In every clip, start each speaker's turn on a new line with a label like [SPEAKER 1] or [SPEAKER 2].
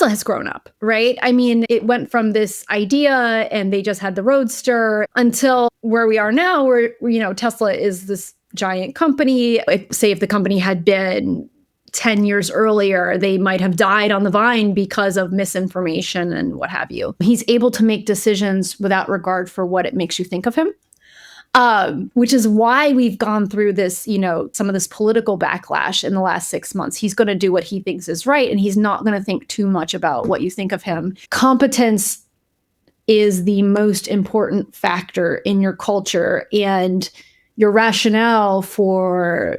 [SPEAKER 1] Tesla has grown up, right? I mean, it went from this idea and they just had the Roadster until where we are now, where, Tesla is this giant company. Say if the company had been 10 years earlier, they might have died on the vine because of misinformation and what have you. He's able to make decisions without regard for what it makes you think of him. Which is why we've gone through this, some of this political backlash in the last 6 months. He's going to do what he thinks is right, and he's not going to think too much about what you think of him. Competence is the most important factor in your culture, and your rationale for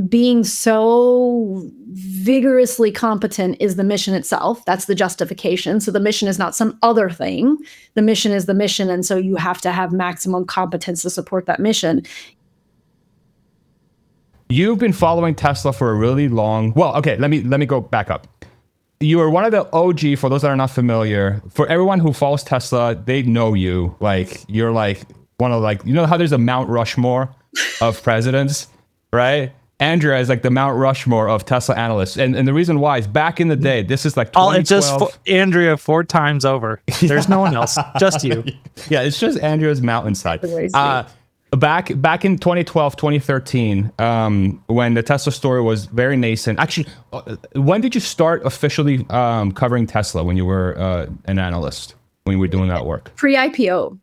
[SPEAKER 1] being so vigorously competent is the mission itself. That's the justification. So the mission is not some other thing. The mission is the mission. And so you have to have maximum competence to support that mission.
[SPEAKER 2] You've been following Tesla for a really long... Well, okay, let me go back up. You are one of the OG, for those that are not familiar. For everyone who follows Tesla, they know you. Like, you're like one of how there's a Mount Rushmore of presidents, right? Andrea is like the Mount Rushmore of Tesla analysts. And the reason why is back in the day, this is like 2012.
[SPEAKER 3] It's just Andrea 4 times over. There's no one else, just you.
[SPEAKER 2] Yeah, it's just Andrea's mountainside. Back in 2012, 2013, when the Tesla story was very nascent. Actually, when did you start officially covering Tesla when you were an analyst, when you were doing that work?
[SPEAKER 1] Pre-IPO.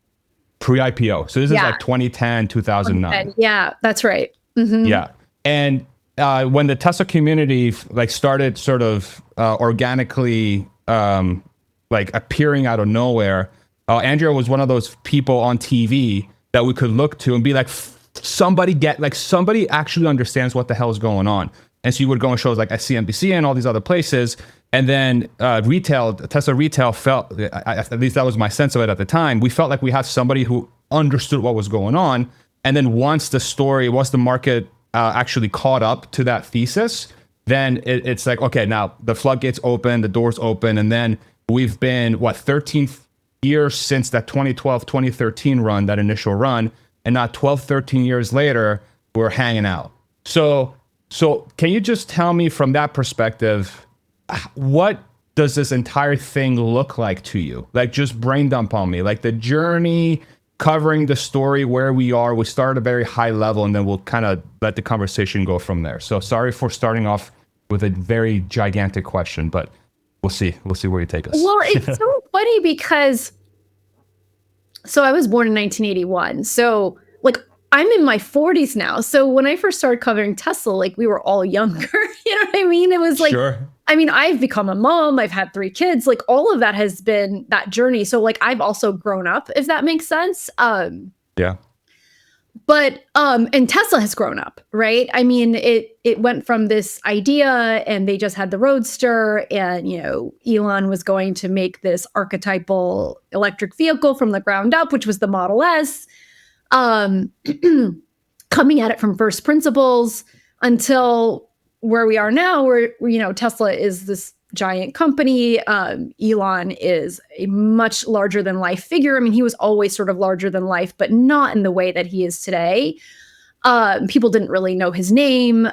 [SPEAKER 2] Pre-IPO. So this is like 2010, 2009.
[SPEAKER 1] Yeah, that's right. Mm-hmm.
[SPEAKER 2] Yeah. And when the Tesla community started sort of organically appearing out of nowhere, Andrea was one of those people on TV that we could look to and be like, somebody actually understands what the hell is going on. And so you would go on shows like CNBC and all these other places. And then Tesla retail felt, at least that was my sense of it at the time, we felt like we had somebody who understood what was going on. And then once the market actually caught up to that thesis, then it's like, okay, now the floodgates open, the doors open, and then we've been 13 years since that 2012 2013 run, that initial run, and now 12 13 years later we're hanging out. So can you just tell me from that perspective, what does this entire thing look like to you? Like, just brain dump on me, like the journey, covering the story, where we are. We start at a very high level, and then we'll kind of let the conversation go from there. So sorry for starting off with a very gigantic question, but we'll see where you take us.
[SPEAKER 1] Well, it's so funny because, I was born in 1981. So I'm in my 40s now. So when I first started covering Tesla, we were all younger. You know what I mean? It was
[SPEAKER 2] sure.
[SPEAKER 1] I mean, I've become a mom. I've had 3 kids. All of that has been that journey. So I've also grown up, if that makes sense.
[SPEAKER 2] Yeah.
[SPEAKER 1] But and Tesla has grown up, right? I mean, it went from this idea and they just had the Roadster, and Elon was going to make this archetypal electric vehicle from the ground up, which was the Model S. Coming at it from first principles until where we are now, where Tesla is this giant company. Elon is a much larger than life figure. I mean, he was always sort of larger than life, but not in the way that he is today. People didn't really know his name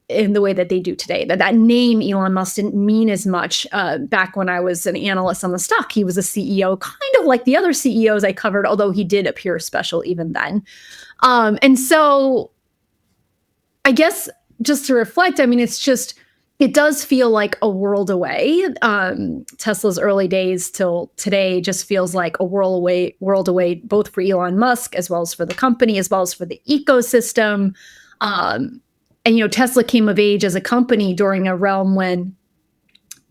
[SPEAKER 1] in the way that they do today. That name Elon Musk didn't mean as much back when I was an analyst on the stock. He was a CEO, kind of like the other CEOs I covered, although he did appear special even then. And so I guess just to reflect, I mean, it does feel like a world away. Tesla's early days till today just feels like a world away, both for Elon Musk, as well as for the company, as well as for the ecosystem. And, Tesla came of age as a company during a realm when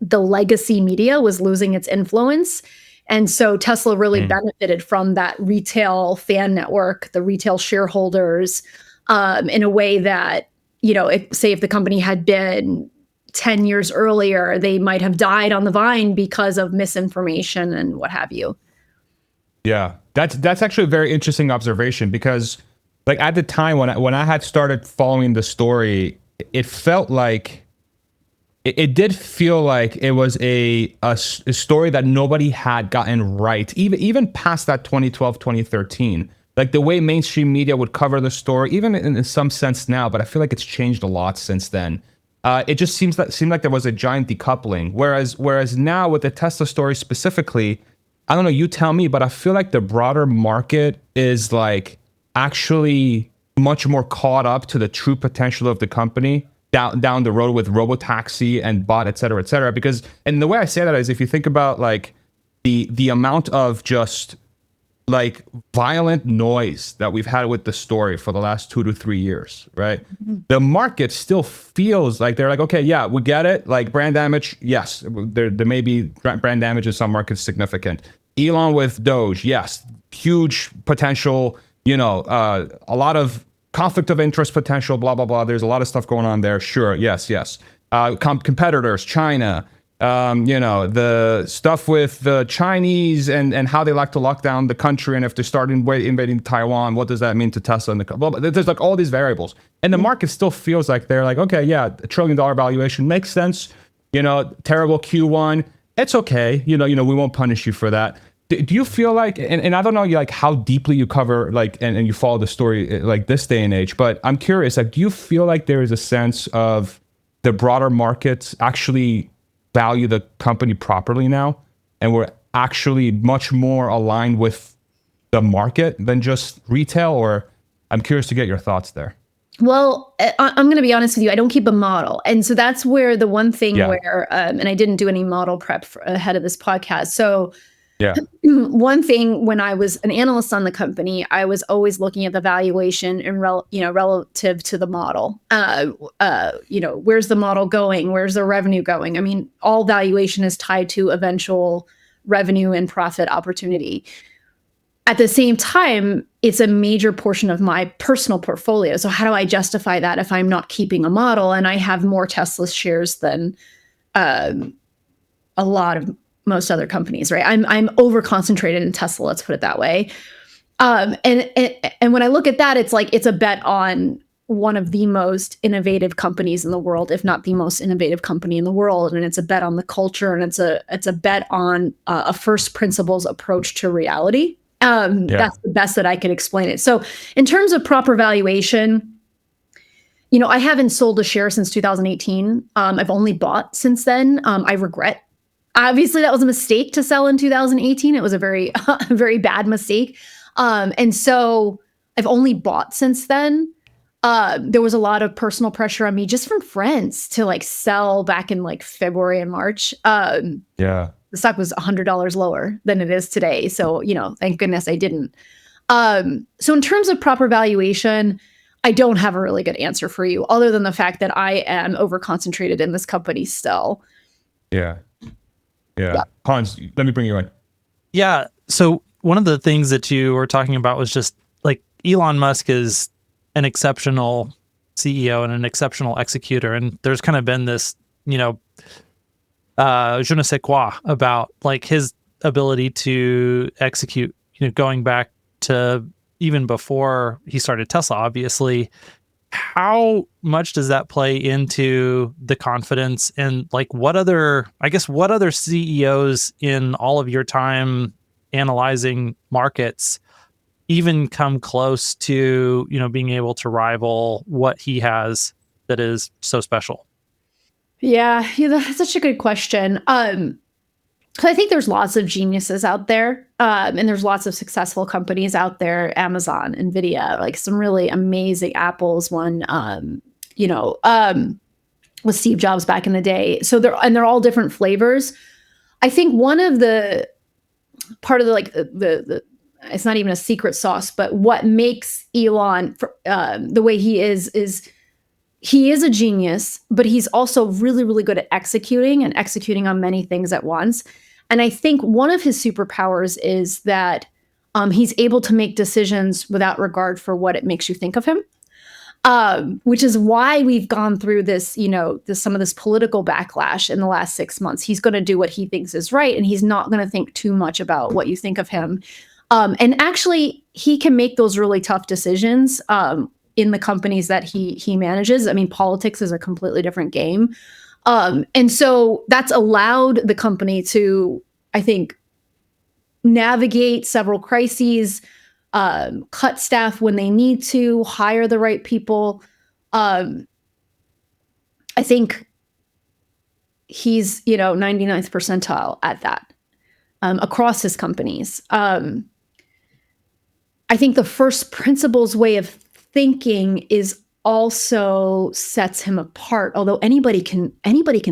[SPEAKER 1] the legacy media was losing its influence. And so Tesla really benefited from that retail fan network, the retail shareholders, in a way that, if the company had been 10 years earlier, they might have died on the vine because of misinformation and what have you.
[SPEAKER 2] Yeah, that's actually a very interesting observation, because at the time when I had started following the story, it felt like it did feel like it was a story that nobody had gotten right, even past that 2012, 2013. The way mainstream media would cover the story, even in some sense now, but I feel like it's changed a lot since then. it just seemed like there was a giant decoupling. Whereas now with the Tesla story specifically, I don't know, you tell me, but I feel like the broader market is like actually much more caught up to the true potential of the company down the road with Robotaxi and bot, et cetera, because, and the way I say that is if you think about like the amount of just like violent noise that we've had with the story for the last 2 to 3 years, right? The market still feels like they're like, okay, yeah, we get it. Like brand damage, yes, there may be brand damage in some markets significant. Elon with Doge, yes, huge potential, a lot of conflict of interest potential, blah, blah, blah. There's a lot of stuff going on there. Sure, yes. Competitors, China, the stuff with the Chinese and how they like to lock down the country. And if they start invading Taiwan, what does that mean to Tesla? Well, there's like all these variables. And the market still feels like they're like, okay, yeah, $1 trillion valuation makes sense. Terrible Q1. It's okay. We won't punish you for that. Do you feel like, and I don't know like how deeply you cover like and you follow the story like this day and age, but I'm curious, like, do you feel like there is a sense of the broader markets actually value the company properly now, and we're actually much more aligned with the market than just retail? Or I'm curious to get your thoughts there.
[SPEAKER 1] Well, I'm going to be honest with you. I don't keep a model. And so that's where the one thing where, and I didn't do any model prep ahead of this podcast. So one thing, when I was an analyst on the company, I was always looking at the valuation and relative to the model. Where's the model going? Where's the revenue going? I mean, all valuation is tied to eventual revenue and profit opportunity. At the same time, it's a major portion of my personal portfolio. So how do I justify that if I'm not keeping a model and I have more Tesla shares than a lot of most other companies, right? I'm over concentrated in Tesla, let's put it that way. And when I look at that, it's like it's a bet on one of the most innovative companies in the world, if not the most innovative company in the world. And it's a bet on the culture, and it's a bet on a first principles approach to reality. That's the best that I can explain it. So in terms of proper valuation, I haven't sold a share since 2018. I've only bought since then. I regret. Obviously, that was a mistake to sell in 2018. It was a very, very bad mistake. And so I've only bought since then. There was a lot of personal pressure on me just from friends to like sell back in like February and March. The stock was $100 lower than it is today. So, thank goodness I didn't. So in terms of proper valuation, I don't have a really good answer for you, other than the fact that I am over concentrated in this company still.
[SPEAKER 2] Yeah. Hans, let me bring you in.
[SPEAKER 3] Yeah. So one of the things that you were talking about was just like Elon Musk is an exceptional CEO and an exceptional executor. And there's kind of been this, je ne sais quoi about like his ability to execute, going back to even before he started Tesla, obviously. How much does that play into the confidence, and like what other CEOs in all of your time analyzing markets even come close to, being able to rival what he has that is so special?
[SPEAKER 1] Yeah, that's such a good question. I think there's lots of geniuses out there, and there's lots of successful companies out there. Amazon, Nvidia, like some really amazing. Apple's one, with Steve Jobs back in the day. So they're all different flavors. I think one of the part of the it's not even a secret sauce, but what makes Elon the way he is he is a genius, but he's also really, really good at executing on many things at once. And I think one of his superpowers is that he's able to make decisions without regard for what it makes you think of him, which is why we've gone through this, some of this political backlash in the last 6 months. He's going to do what he thinks is right, and he's not going to think too much about what you think of him. And actually, he can make those really tough decisions in the companies that he manages. I mean, politics is a completely different game. And so that's allowed the company to, I think, navigate several crises, cut staff when they need to, hire the right people. I I think he's, 99th percentile at that across his companies. I think the first principles way of thinking is also sets him apart, although anybody can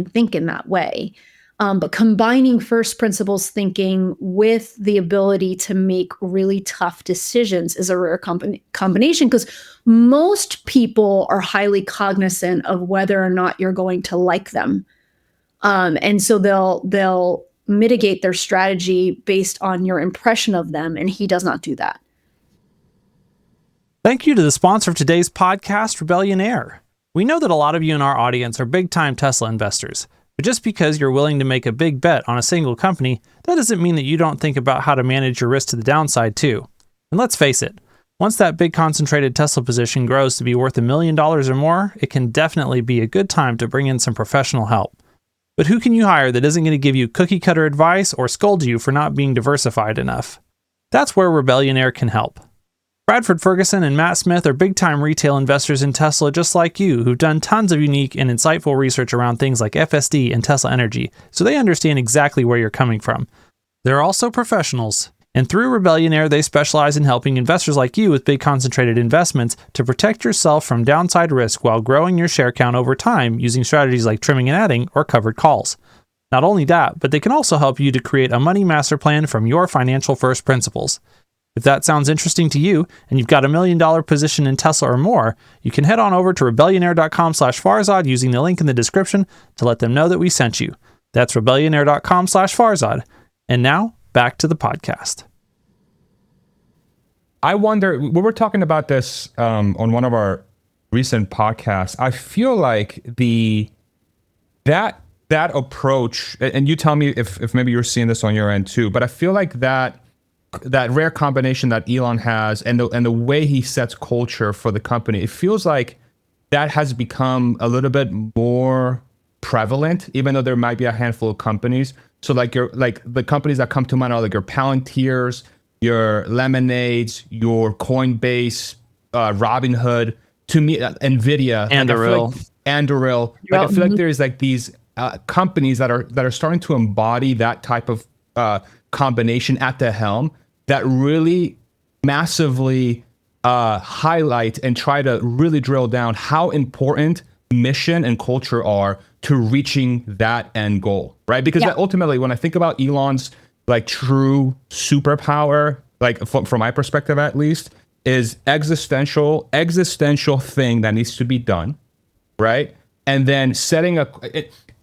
[SPEAKER 1] think in that way. But combining first principles thinking with the ability to make really tough decisions is a rare combination, because most people are highly cognizant of whether or not you're going to like them. And so they'll mitigate their strategy based on your impression of them, and he does not do that.
[SPEAKER 3] Thank you to the sponsor of today's podcast, Rebellion Air. We know that a lot of you in our audience are big-time Tesla investors. But just because you're willing to make a big bet on a single company, that doesn't mean that you don't think about how to manage your risk to the downside too. And let's face it, once that big concentrated Tesla position grows to be worth $1 million or more, it can definitely be a good time to bring in some professional help. But who can you hire that isn't going to give you cookie cutter advice or scold you for not being diversified enough? That's where Rebellion Air can help. Bradford Ferguson and Matt Smith are big-time retail investors in Tesla just like you, who've done tons of unique and insightful research around things like FSD and Tesla Energy, so they understand exactly where you're coming from. They're also professionals, and through Rebellion Air, they specialize in helping investors like you with big concentrated investments to protect yourself from downside risk while growing your share count over time using strategies like trimming and adding or covered calls. Not only that, but they can also help you to create a money master plan from your financial first principles. If that sounds interesting to you, and you've got $1 million position in Tesla or more, you can head on over to rebellionair.com/Farzad using the link in the description to let them know that we sent you. That's rebellionair.com/Farzad. And now, back to the podcast.
[SPEAKER 2] I wonder, we were talking about this on one of our recent podcasts. I feel like that approach, and you tell me if maybe you're seeing this on your end too, but I feel like that rare combination that Elon has and the way he sets culture for the company, it feels like that has become a little bit more prevalent, even though there might be a handful of companies. So like the companies that come to mind are like your Palantirs, your Lemonades, your Coinbase, Robinhood, to me, Nvidia, Anduril. Like I feel like there's like these companies that are starting to embody that type of combination at the helm that really massively highlight and try to really drill down how important mission and culture are to reaching that end goal, right? Because ultimately, when I think about Elon's like true superpower, like from my perspective at least, is existential thing that needs to be done, right? And then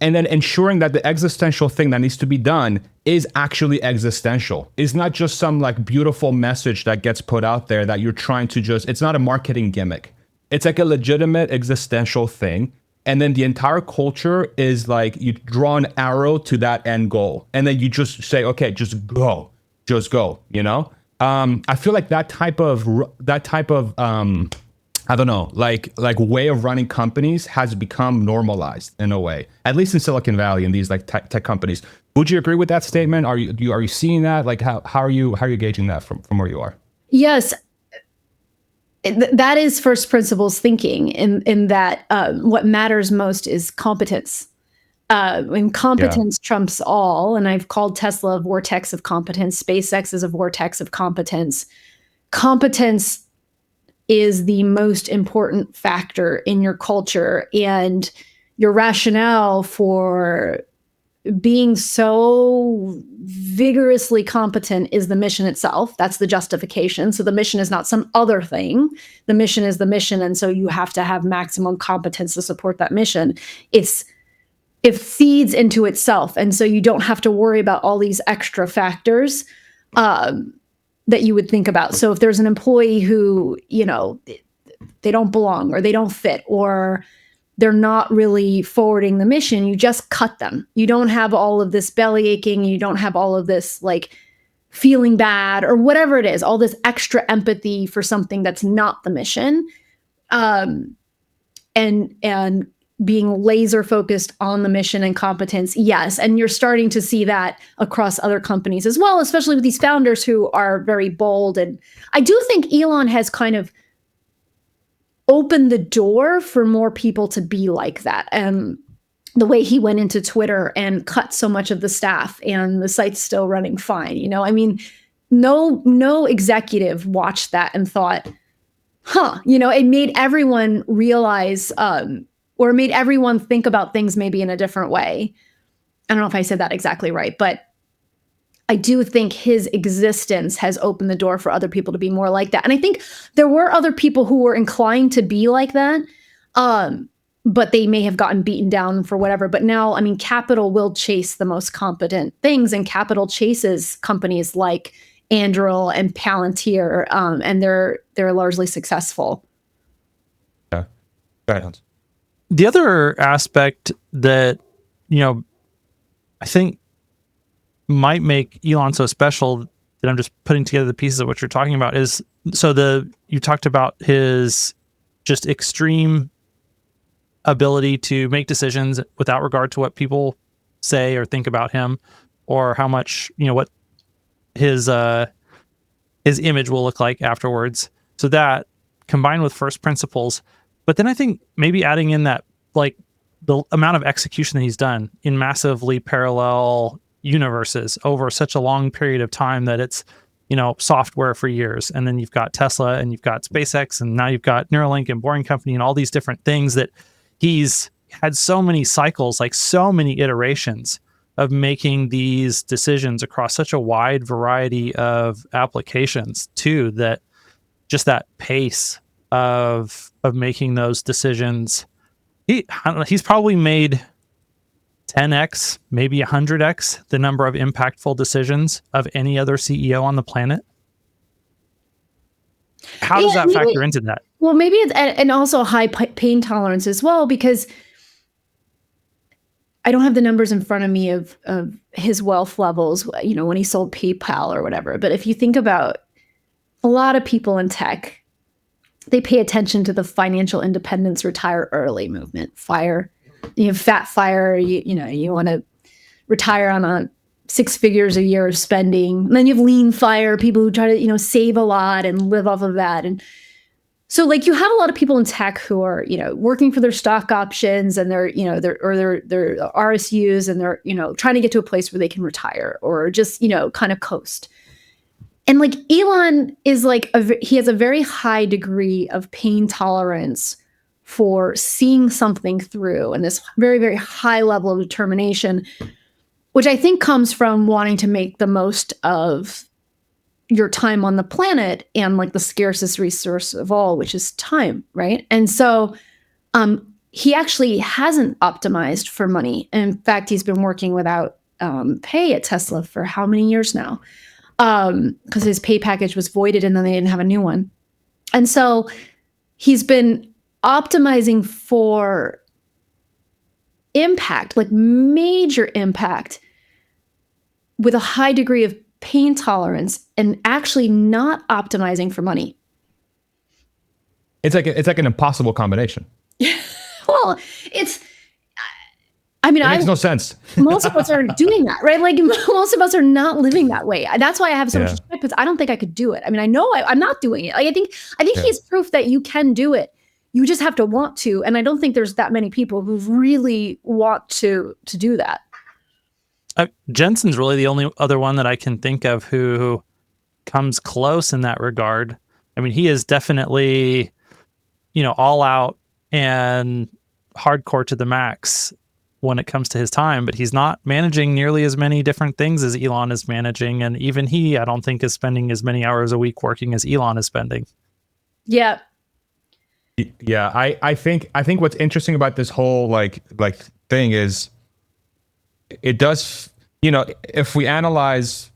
[SPEAKER 2] and then ensuring that the existential thing that needs to be done is actually existential. It's not just some like beautiful message that gets put out there that you're trying to it's not a marketing gimmick. It's like a legitimate existential thing. And then the entire culture is like you draw an arrow to that end goal. And then you just say, okay, just go, you know? I feel like that type of I don't know, like way of running companies has become normalized in a way, at least in Silicon Valley and these like tech companies. Would you agree with that statement? Are you seeing that? Like how are you gauging that from where you are?
[SPEAKER 1] Yes, that is first principles thinking. In that what matters most is competence. And competence trumps all. And I've called Tesla a vortex of competence. SpaceX is a vortex of competence. Competence is the most important factor in your culture, and your rationale for being so vigorously competent is the mission itself. That's the justification. So the mission is not some other thing. The mission is the mission. And so you have to have maximum competence to support that mission. It feeds into itself. And so you don't have to worry about all these extra factors that you would think about. So if there's an employee who, they don't belong or they don't fit or they're not really forwarding the mission, you just cut them. You don't have all of this belly aching. You don't have all of this like feeling bad or whatever it is, all this extra empathy for something that's not the mission. And being laser focused on the mission and competence. Yes. And you're starting to see that across other companies as well, especially with these founders who are very bold. And I do think Elon has kind of opened the door for more people to be like that. And the way he went into Twitter and cut so much of the staff, and the site's still running fine. You know, I mean, no executive watched that and thought, you know, it made everyone realize, or made everyone think about things maybe in a different way. I don't know if I said that exactly right, but I do think his existence has opened the door for other people to be more like that. And I think there were other people who were inclined to be like that, but they may have gotten beaten down for whatever. But now, I mean, capital will chase the most competent things, and capital chases companies like Anduril and Palantir, and they're largely successful.
[SPEAKER 2] Yeah. Go ahead, Hans.
[SPEAKER 3] The other aspect that, you know, I think might make Elon so special, that I'm just putting together the pieces of what you're talking about, is you talked about his just extreme ability to make decisions without regard to what people say or think about him, or how much, you know, what his image will look like afterwards. So that combined with first principles, but then I think maybe adding in that, like, the amount of execution that he's done in massively parallel universes over such a long period of time, that it's, you know, software for years, and then you've got Tesla, and you've got SpaceX, and now you've got Neuralink and Boring Company and all these different things, that he's had so many cycles, like so many iterations of making these decisions across such a wide variety of applications too, that just that pace of making those decisions, he's probably made 10x, maybe 100x the number of impactful decisions of any other CEO on the planet. How does that factor into that?
[SPEAKER 1] Well, maybe it's, and also high pain tolerance as well, because I don't have the numbers in front of me of his wealth levels, you know, when he sold PayPal or whatever. But if you think about a lot of people in tech, they pay attention to the financial independence, retire early movement. FIRE, you have fat FIRE, you know, you want to retire on a 6 figures a year of spending. And then you have lean FIRE, people who try to, you know, save a lot and live off of that. And so, like, you have a lot of people in tech who are, you know, working for their stock options and their, you know, their RSUs, and they're, you know, trying to get to a place where they can retire or just, you know, kind of coast. And like Elon is like, he has a very high degree of pain tolerance for seeing something through, and this very, very high level of determination, which I think comes from wanting to make the most of your time on the planet and like the scarcest resource of all, which is time, right? And so he actually hasn't optimized for money. In fact, he's been working without pay at Tesla for how many years now? Because his pay package was voided and then they didn't have a new one. And so he's been optimizing for impact, like major impact, with a high degree of pain tolerance, and actually not optimizing for money.
[SPEAKER 2] It's like an impossible combination.
[SPEAKER 1] Well, I mean,
[SPEAKER 2] it makes no sense.
[SPEAKER 1] Most of us are doing that, right? Like, most of us are not living that way. That's why I have so much respect, because I don't think I could do it. I mean, I know I'm not doing it. Like, I think he's proof that you can do it. You just have to want to. And I don't think there's that many people who really want to do that.
[SPEAKER 3] Jensen's really the only other one that I can think of who comes close in that regard. I mean, he is definitely, you know, all out and hardcore to the max when it comes to his time, but he's not managing nearly as many different things as Elon is managing. And even he, I don't think, is spending as many hours a week working as Elon is spending.
[SPEAKER 1] Yeah.
[SPEAKER 2] Yeah. I think what's interesting about this whole like thing is, it does, you know, if we analyze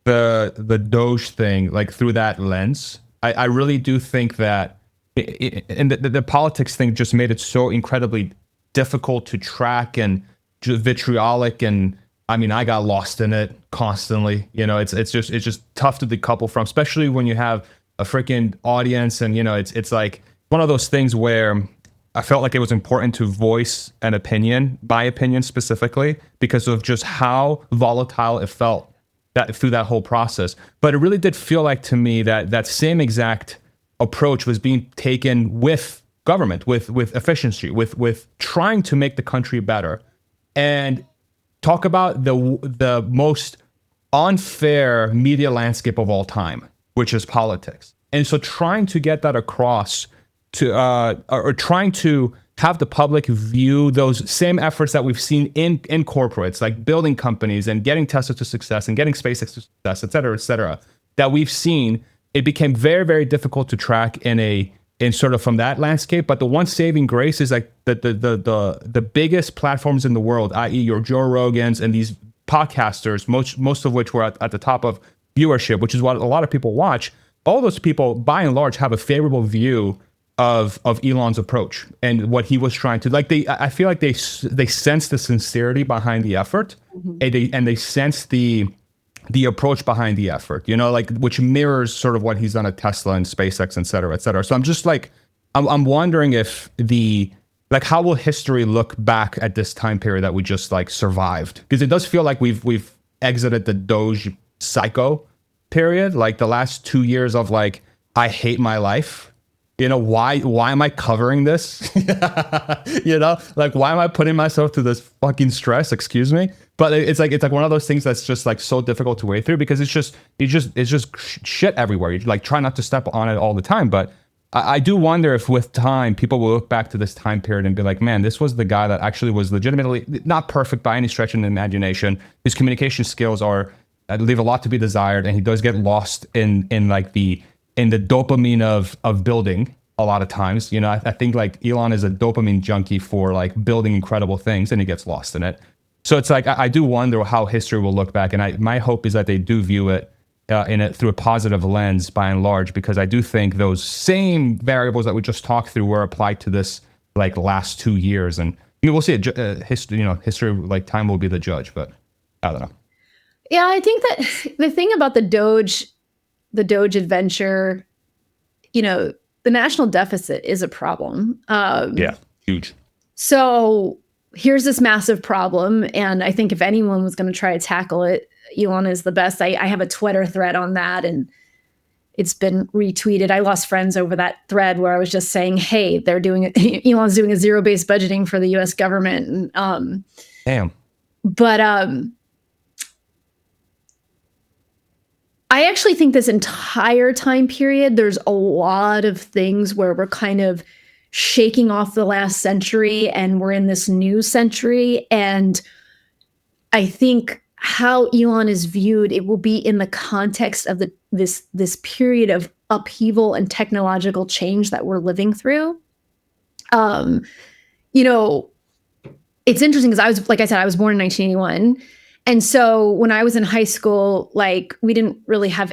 [SPEAKER 2] the Doge thing like through that lens, I really do think that and the politics thing just made it so incredibly difficult to track and vitriolic, and I mean, I got lost in it constantly. You know, it's just tough to decouple from, especially when you have a freaking audience, and you know, it's like one of those things where I felt like it was important to voice an opinion, my opinion specifically, because of just how volatile it felt through that whole process. But it really did feel like to me that same exact approach was being taken with government, with efficiency, with trying to make the country better, and talk about the most unfair media landscape of all time, which is politics. And so trying to get that across to or trying to have the public view those same efforts that we've seen in corporates, like building companies and getting Tesla to success and getting SpaceX to success, et cetera, that we've seen, it became very, very difficult to track in sort of from that landscape. But the one saving grace is like the biggest platforms in the world, i.e. your Joe Rogans and these podcasters, most of which were at the top of viewership, which is what a lot of people watch. All those people, by and large, have a favorable view of Elon's approach and what he was trying to, like, I feel like they sense the sincerity behind the effort, and they sense the approach behind the effort, like, which mirrors sort of what he's done at Tesla and SpaceX, et cetera, et cetera. So I'm just like, I'm wondering if how will history look back at this time period that we just like survived? Because it does feel like we've exited the Doge psycho period, like the last 2 years of like, I hate my life. Why am I covering this? Like, why am I putting myself through this fucking stress? Excuse me. But it's like one of those things that's just like so difficult to wade through, because it's just shit everywhere. You like try not to step on it all the time. But I do wonder if with time, people will look back to this time period and be like, man, this was the guy that actually was legitimately not perfect by any stretch of the imagination. His communication skills leave a lot to be desired. And he does get lost in the dopamine of building a lot of times. I think like Elon is a dopamine junkie for like building incredible things, and he gets lost in it. So it's like, I do wonder how history will look back. And my hope is that they do view it through a positive lens by and large, because I do think those same variables that we just talked through were applied to this like last 2 years. And we'll see history, like time will be the judge, but I don't know.
[SPEAKER 1] Yeah, I think that the thing about the Doge adventure, the national deficit is a problem.
[SPEAKER 2] Yeah, huge.
[SPEAKER 1] So here's this massive problem. And I think if anyone was going to try to tackle it, Elon is the best. I have a Twitter thread on that, and it's been retweeted. I lost friends over that thread where I was just saying, hey, Elon's doing a zero-based budgeting for the US government. And,
[SPEAKER 2] damn.
[SPEAKER 1] But I actually think this entire time period, there's a lot of things where we're kind of shaking off the last century and we're in this new century. And I think how Elon is viewed, it will be in the context of this period of upheaval and technological change that we're living through. It's interesting because I was born in 1981. And so when I was in high school, like, we didn't really have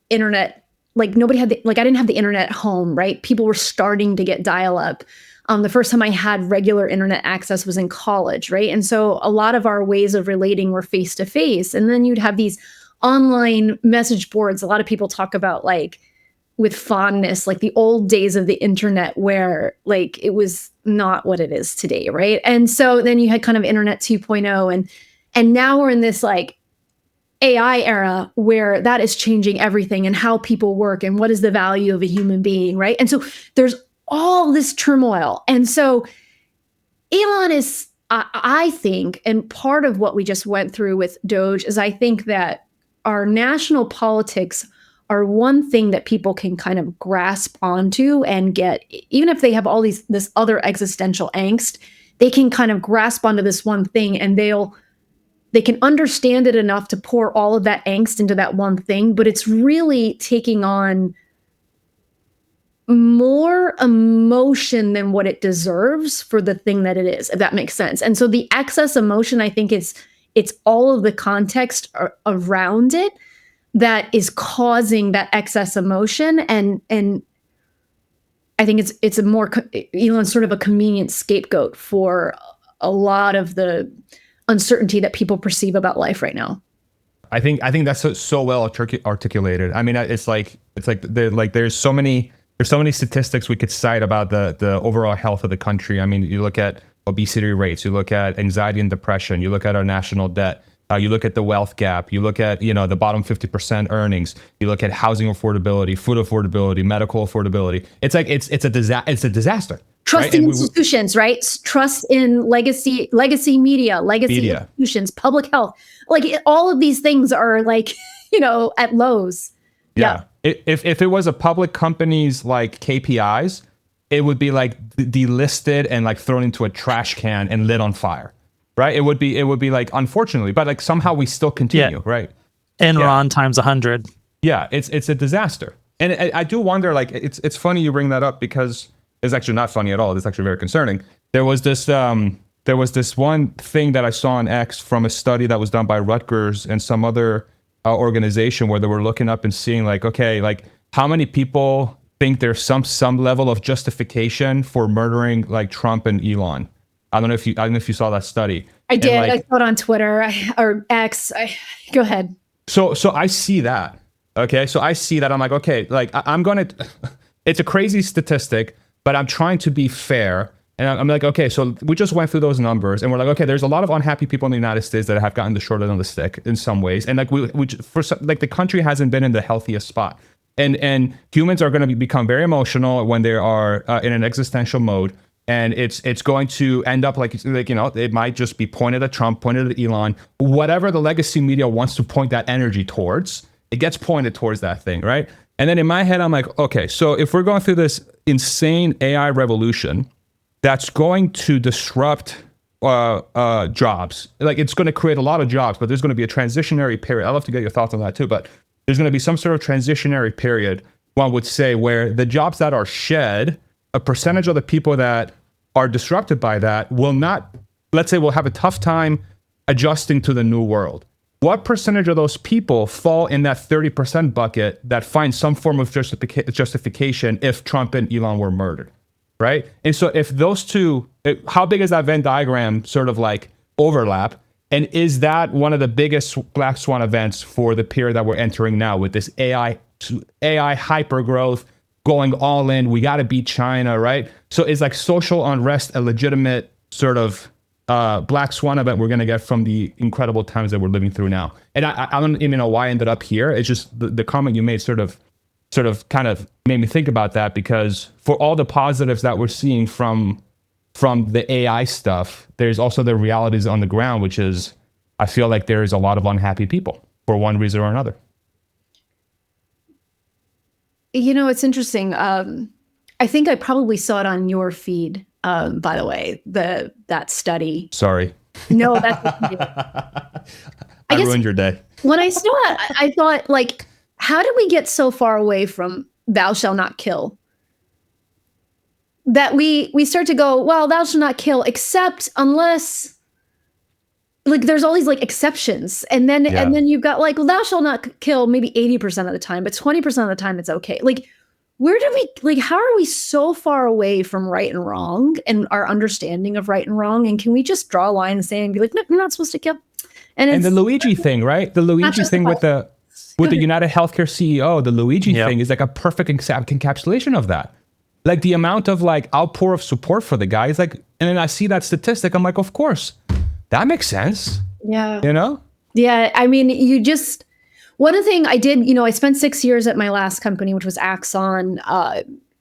[SPEAKER 1] internet, like nobody had I didn't have the internet at home, right? People were starting to get dial up. The first time I had regular internet access was in college, right? And so a lot of our ways of relating were face to face. And then you'd have these online message boards. A lot of people talk about, like, with fondness, like the old days of the internet where like it was not what it is today, right? And so then you had kind of internet 2.0, and now we're in this like AI era where that is changing everything and how people work and what is the value of a human being, right? And so there's all this turmoil. And so Elon is, I think, and part of what we just went through with Doge is I think that our national politics are one thing that people can kind of grasp onto and get, even if they have all this other existential angst, they can kind of grasp onto this one thing, and they can understand it enough to pour all of that angst into that one thing, but it's really taking on more emotion than what it deserves for the thing that it is, if that makes sense. And so the excess emotion, I think it's all of the context around it that is causing that excess emotion. And I think it's a more, Elon's sort of a convenient scapegoat for a lot of the uncertainty that people perceive about life right now.
[SPEAKER 2] I think that's so well articulated. I mean, it's like there's so many statistics we could cite about the overall health of the country. I mean, you look at obesity rates, you look at anxiety and depression, you look at our national debt, you look at the wealth gap, you look at the bottom 50% earnings, you look at housing affordability, food affordability, medical affordability. It's like it's a disaster.
[SPEAKER 1] Trust in institutions, right? Trust in legacy media, institutions, public health. Like all of these things are like, at lows.
[SPEAKER 2] Yeah. If it was a public company's like KPIs, it would be like delisted and like thrown into a trash can and lit on fire, right? It would be like, unfortunately, but like somehow we still continue, right?
[SPEAKER 3] Enron times 100.
[SPEAKER 2] Yeah, it's a disaster. And I do wonder, like, it's funny you bring that up because it's actually not funny at all. It's actually very concerning. There was this one thing that I saw on X from a study that was done by Rutgers and some other organization where they were looking up and seeing like, okay, like how many people think there's some level of justification for murdering like Trump and Elon. I don't know if you saw that study.
[SPEAKER 1] I did. Like, I saw it on Twitter or X. Go ahead.
[SPEAKER 2] So I see that. Okay. So I see that. I'm like, okay, like I'm going to, it's a crazy statistic, but I'm trying to be fair. And I'm like, okay, so we just went through those numbers and we're like, okay, there's a lot of unhappy people in the United States that have gotten the short end of the stick in some ways. And like the country hasn't been in the healthiest spot. And humans are going to become very emotional when they are in an existential mode. And it's going to end up like, it might just be pointed at Trump, pointed at Elon, whatever the legacy media wants to point that energy towards, it gets pointed towards that thing, right? And then in my head, I'm like, okay, so if we're going through this insane AI revolution, that's going to disrupt jobs. Like it's going to create a lot of jobs, but there's going to be a transitionary period. I'd love to get your thoughts on that too, but there's going to be some sort of transitionary period, one would say, where the jobs that are shed, a percentage of the people that are disrupted by that will not, let's say, will have a tough time adjusting to the new world. What percentage of those people fall in that 30% bucket that find some form of justification if Trump and Elon were murdered? Right. And so if those two, how big is that Venn diagram sort of like overlap? And is that one of the biggest black swan events for the period that we're entering now with this AI hyper growth going all in? We got to beat China. Right. So is like social unrest a legitimate sort of black swan event we're going to get from the incredible times that we're living through now? And I don't even know why I ended up here. It's just the comment you made sort of kind of made me think about that, because for all the positives that we're seeing from the AI stuff, there's also the realities on the ground, which is I feel like there's a lot of unhappy people for one reason or another.
[SPEAKER 1] It's interesting. I think I probably saw it on your feed, by the way, that study.
[SPEAKER 2] Sorry.
[SPEAKER 1] No, that's
[SPEAKER 2] I ruined your day.
[SPEAKER 1] When I saw it, I thought, like, how did we get so far away from thou shalt not kill that we start to go, well, thou shalt not kill, except unless, like, there's all these like exceptions. And then you've got like, well, thou shalt not kill maybe 80% of the time, but 20% of the time it's okay. Like, where do we, like, how are we so far away from right and wrong and our understanding of right and wrong? And can we just draw a line and say, and be like, no, you're not supposed to kill. And
[SPEAKER 2] the Luigi thing, right? The Luigi thing with the United Healthcare CEO, the Luigi thing is like a perfect encapsulation of that. Like the amount of like outpour of support for the guy is like, and then I see that statistic, I'm like, of course, that makes sense.
[SPEAKER 1] Yeah.
[SPEAKER 2] Yeah.
[SPEAKER 1] I mean, one thing I did, I spent 6 years at my last company, which was Axon.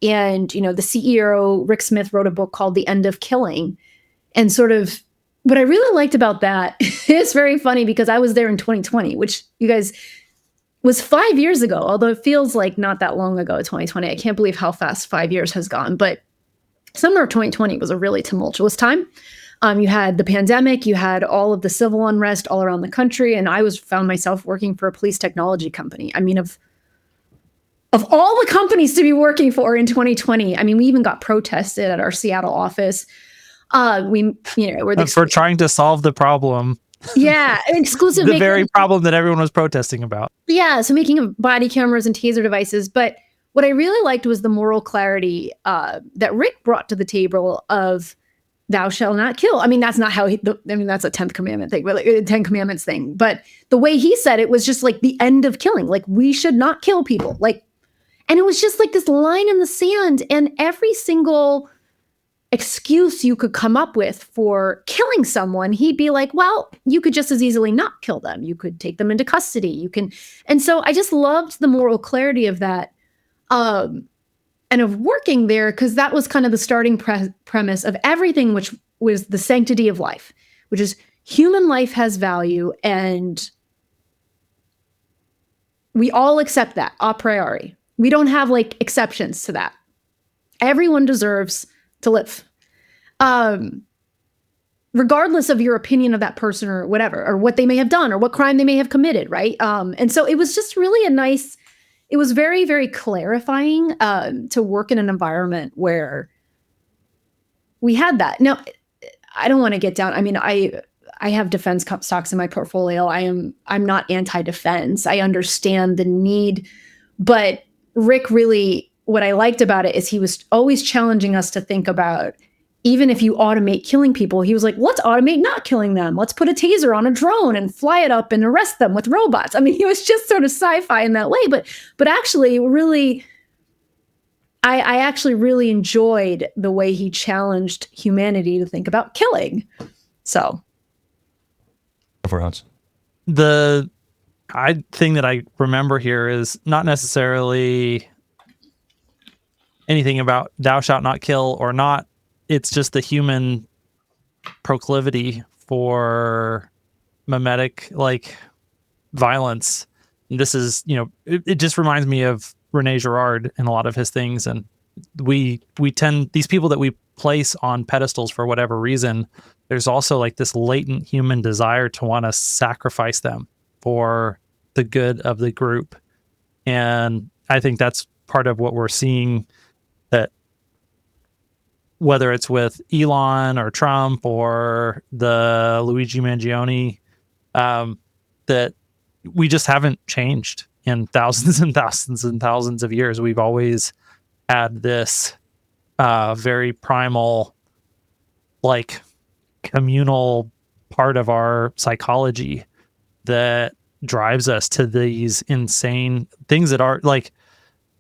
[SPEAKER 1] And, the CEO, Rick Smith, wrote a book called The End of Killing. And sort of what I really liked about that is very funny because I was there in 2020, which you guys was 5 years ago, although it feels like not that long ago, 2020. I can't believe how fast 5 years has gone. But summer of 2020 was a really tumultuous time. You had the pandemic, you had all of the civil unrest all around the country, and I found myself working for a police technology company. I mean, of all the companies to be working for in 2020, I mean, we even got protested at our Seattle office.
[SPEAKER 3] For trying to solve the problem.
[SPEAKER 1] Yeah, exclusive.
[SPEAKER 3] The very problem that everyone was protesting about.
[SPEAKER 1] Yeah, so making body cameras and taser devices. But what I really liked was the moral clarity that Rick brought to the table of thou shalt not kill. I mean, that's not how that's a 10th commandment thing, but a 10 commandments thing. But the way he said it was just like the end of killing. Like, we should not kill people. Like, and it was just like this line in the sand, and every single excuse you could come up with for killing someone, he'd be like, well, you could just as easily not kill them. You could take them into custody. And so I just loved the moral clarity of that. and of working there, because that was kind of the starting premise of everything, which was the sanctity of life, which is human life has value, and we all accept that a priori. We don't have like exceptions to that. Everyone deserves to live. Regardless of your opinion of that person or whatever, or what they may have done or what crime they may have committed, right? And so it was just really it was very, very clarifying to work in an environment where we had that. Now, I don't want to get down. I mean, I have defense stocks in my portfolio. I'm not anti-defense. I understand the need, but Rick really, what I liked about it is he was always challenging us to think about, even if you automate killing people, he was like, let's automate not killing them. Let's put a taser on a drone and fly it up and arrest them with robots. I mean, he was just sort of sci-fi in that way, but actually really, I actually really enjoyed the way he challenged humanity to think about killing. So.
[SPEAKER 3] The thing that I remember here is not necessarily anything about thou shalt not kill or not. It's just the human proclivity for mimetic like violence. This is, it just reminds me of Rene Girard and a lot of his things. And we tend, these people that we place on pedestals for whatever reason, there's also like this latent human desire to want to sacrifice them for the good of the group. And I think that's part of what we're seeing, that whether it's with Elon or Trump or the Luigi Mangione, that we just haven't changed in thousands and thousands and thousands of years. We've always had this very primal, like communal part of our psychology that drives us to these insane things that are like,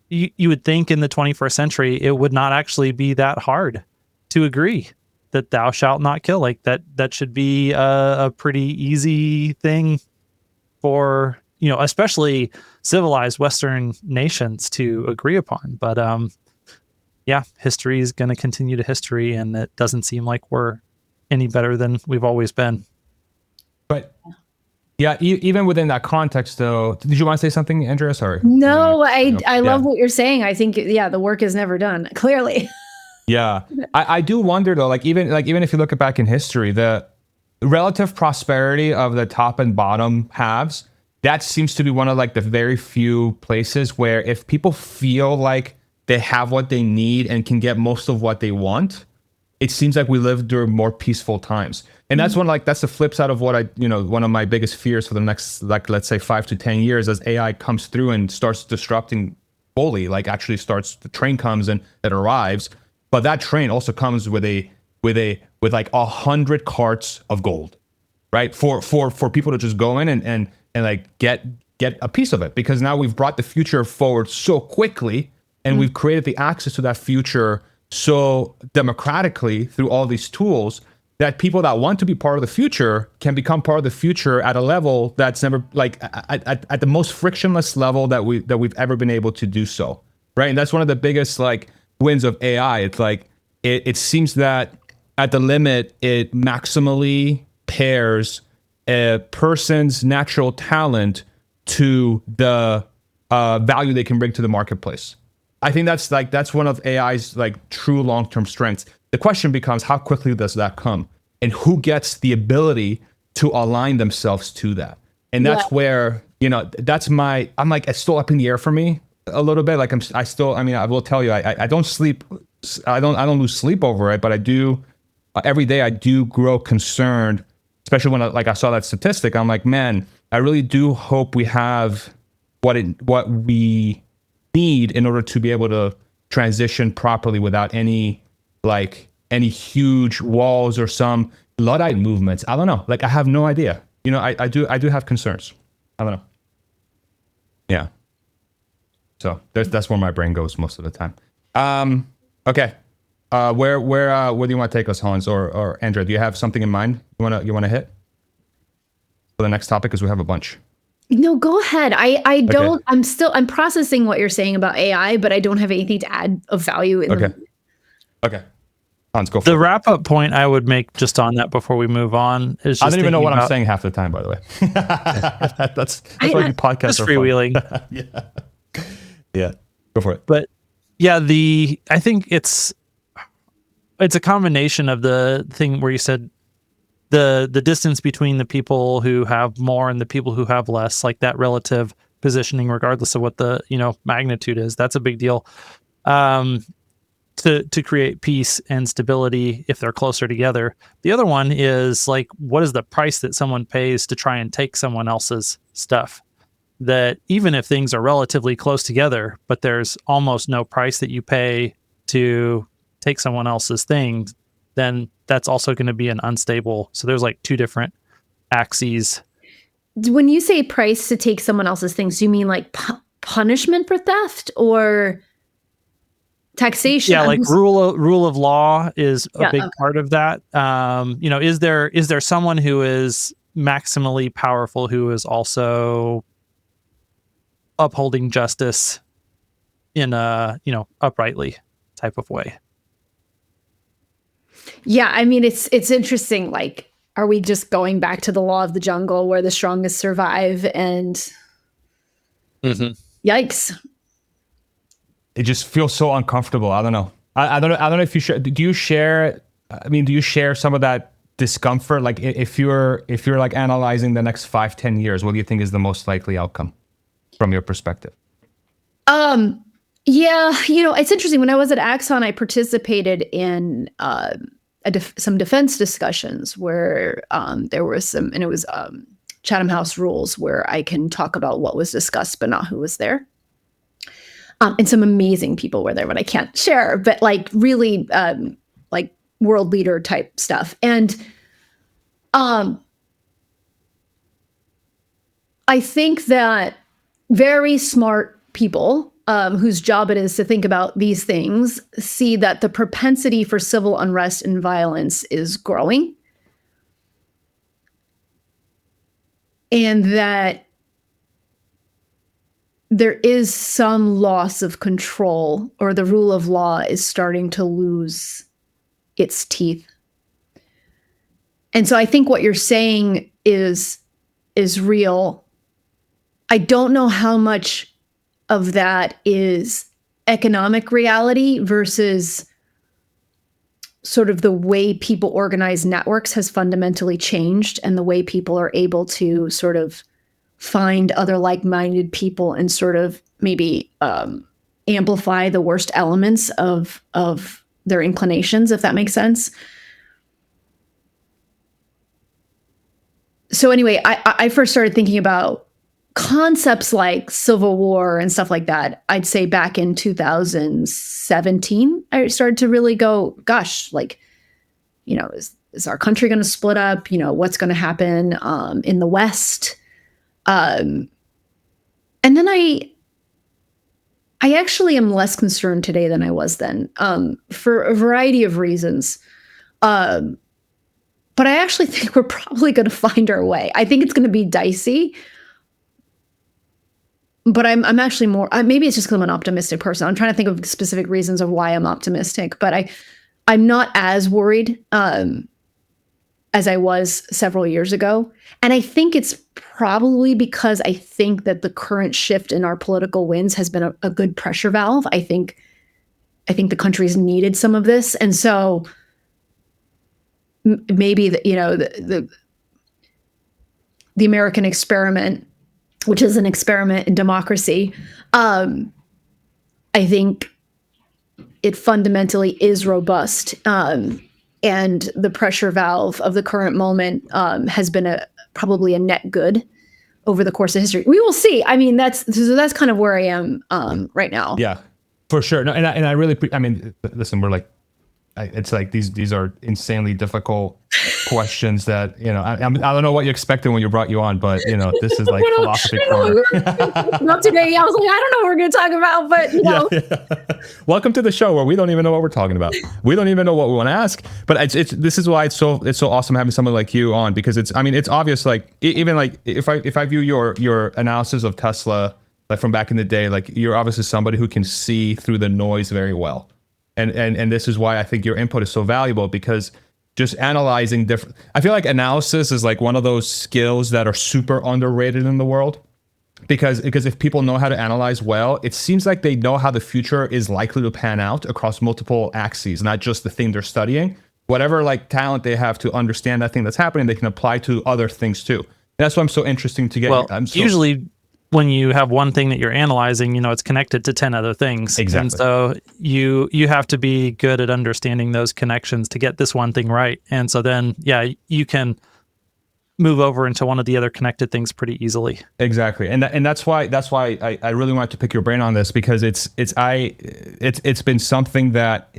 [SPEAKER 3] you would think in the 21st century, it would not actually be that hard to agree that thou shalt not kill. Like that should be a pretty easy thing for, especially civilized Western nations to agree upon. But yeah, history is going to continue to history, and it doesn't seem like we're any better than we've always been.
[SPEAKER 2] But yeah, even within that context, though, did you want to say something, Andrea? Sorry.
[SPEAKER 1] No, I love what you're saying. I think, the work is never done, clearly.
[SPEAKER 2] Yeah, I do wonder though, even if you look back in history, the relative prosperity of the top and bottom halves, that seems to be one of like the very few places where if people feel like they have what they need and can get most of what they want, it seems like we live during more peaceful times. And that's that's the flip side of what one of my biggest fears for the next, let's say 5 to 10 years, as AI comes through and starts disrupting fully, the train comes and it arrives. But that train also comes with like 100 carts of gold, right? For people to just go in and like get a piece of it, because now we've brought the future forward so quickly, and we've created the access to that future so democratically through all these tools that people that want to be part of the future can become part of the future at a level that's never, like at the most frictionless level that we've ever been able to do so, right? And that's one of the biggest wins of AI. It's like it seems that at the limit, it maximally pairs a person's natural talent to the value they can bring to the marketplace. I think that's one of AI's true long-term strengths. The question becomes, how quickly does that come, and who gets the ability to align themselves to that? And that's where I'm it's still up in the air for me a little bit. I will tell you, I don't sleep. I don't lose sleep over it, but I do every day. I do grow concerned, especially when I saw that statistic. I'm like, man, I really do hope we have what we need in order to be able to transition properly without any huge walls or some Luddite movements. I don't know. I have no idea. I do have concerns. I don't know. Yeah. So that's where my brain goes most of the time. Okay. Where do you want to take us, Hans or Andrea? Do you have something in mind you wanna hit for the next topic? Because we have a bunch.
[SPEAKER 1] No, go ahead. I don't. I'm processing what you're saying about AI, but I don't have anything to add of value in the.
[SPEAKER 2] Okay. Hans, go for
[SPEAKER 3] The
[SPEAKER 2] it.
[SPEAKER 3] wrap up point I would make just on that before we move on is just
[SPEAKER 2] I don't even know what I'm saying half the time, by the way. that's why you podcast
[SPEAKER 3] just
[SPEAKER 2] are
[SPEAKER 3] freewheeling.
[SPEAKER 2] Yeah. Go for it.
[SPEAKER 3] But yeah, I think it's a combination of the thing where you said the distance between the people who have more and the people who have less, like that relative positioning, regardless of what the magnitude is. That's a big deal. To create peace and stability if they're closer together. The other one is like, what is the price that someone pays to try and take someone else's stuff? That even if things are relatively close together, but there's almost no price that you pay to take someone else's things, then that's also going to be an unstable. So there's like two different axes.
[SPEAKER 1] When you say price to take someone else's things, do you mean like punishment for theft or taxation?
[SPEAKER 3] Yeah, like rule of law is a big part of that. Is there someone who is maximally powerful who is also upholding justice in a uprightly type of way?
[SPEAKER 1] Yeah, I mean it's interesting. Like, are we just going back to the law of the jungle where the strongest survive? And yikes.
[SPEAKER 2] It just feels so uncomfortable. I don't know. I don't know if you share. Do you share? I mean, do you share some of that discomfort? Like, if you're like analyzing the next 5-10 years, what do you think is the most likely outcome from your perspective?
[SPEAKER 1] Yeah, it's interesting. When I was at Axon, I participated in some defense discussions where there were some, and it was Chatham House rules where I can talk about what was discussed, but not who was there. And some amazing people were there, but I can't share. But like really, like world leader type stuff. And I think that very smart people whose job it is to think about these things see that the propensity for civil unrest and violence is growing, and that there is some loss of control, or the rule of law is starting to lose its teeth. And so I think what you're saying is real. I don't know how much of that is economic reality versus sort of the way people organize networks has fundamentally changed, and the way people are able to sort of find other like-minded people and sort of maybe amplify the worst elements of their inclinations, if that makes sense. So anyway, I first started thinking about concepts like civil war and stuff like that. I'd say back in 2017, I started to really go, gosh, like, is our country going to split up? What's going to happen in the West? And then I actually am less concerned today than I was then, for a variety of reasons. But I actually think we're probably going to find our way. I think it's going to be dicey, but I'm actually more, maybe it's just because I'm an optimistic person. I'm trying to think of specific reasons of why I'm optimistic, but I'm not as worried as I was several years ago. And I think it's probably because I think that the current shift in our political winds has been a good pressure valve. I think the country's needed some of this. And so maybe the American experiment, which is an experiment in democracy, I think it fundamentally is robust. And the pressure valve of the current moment has been probably a net good over the course of history. We will see. I mean, that's kind of where I am right now.
[SPEAKER 2] Yeah, for sure. No, and I really, listen, we're like, it's like these are insanely difficult questions that, I don't know what you expected when you brought you on, but this is like philosophy corner.
[SPEAKER 1] Not today. I was like, I don't know what we're going to talk about, but
[SPEAKER 2] Yeah. Welcome to the show where we don't even know what we're talking about. We don't even know what we want to ask. But this is why it's so awesome having someone like you on, because it's obvious. Like even like if I view your analysis of Tesla, like from back in the day, like you're obviously somebody who can see through the noise very well. And this is why I think your input is so valuable, because just analyzing different, I feel like analysis is like one of those skills that are super underrated in the world, because if people know how to analyze well, it seems like they know how the future is likely to pan out across multiple axes, not just the thing they're studying. Whatever like talent they have to understand that thing that's happening, they can apply to other things too. And that's why I'm so interesting to get.
[SPEAKER 3] Well, usually when you have one thing that you're analyzing, it's connected to 10 other things.
[SPEAKER 2] Exactly.
[SPEAKER 3] And so you have to be good at understanding those connections to get this one thing right. And so then, you can move over into one of the other connected things pretty easily.
[SPEAKER 2] Exactly. And that's why I really wanted to pick your brain on this, because it's been something that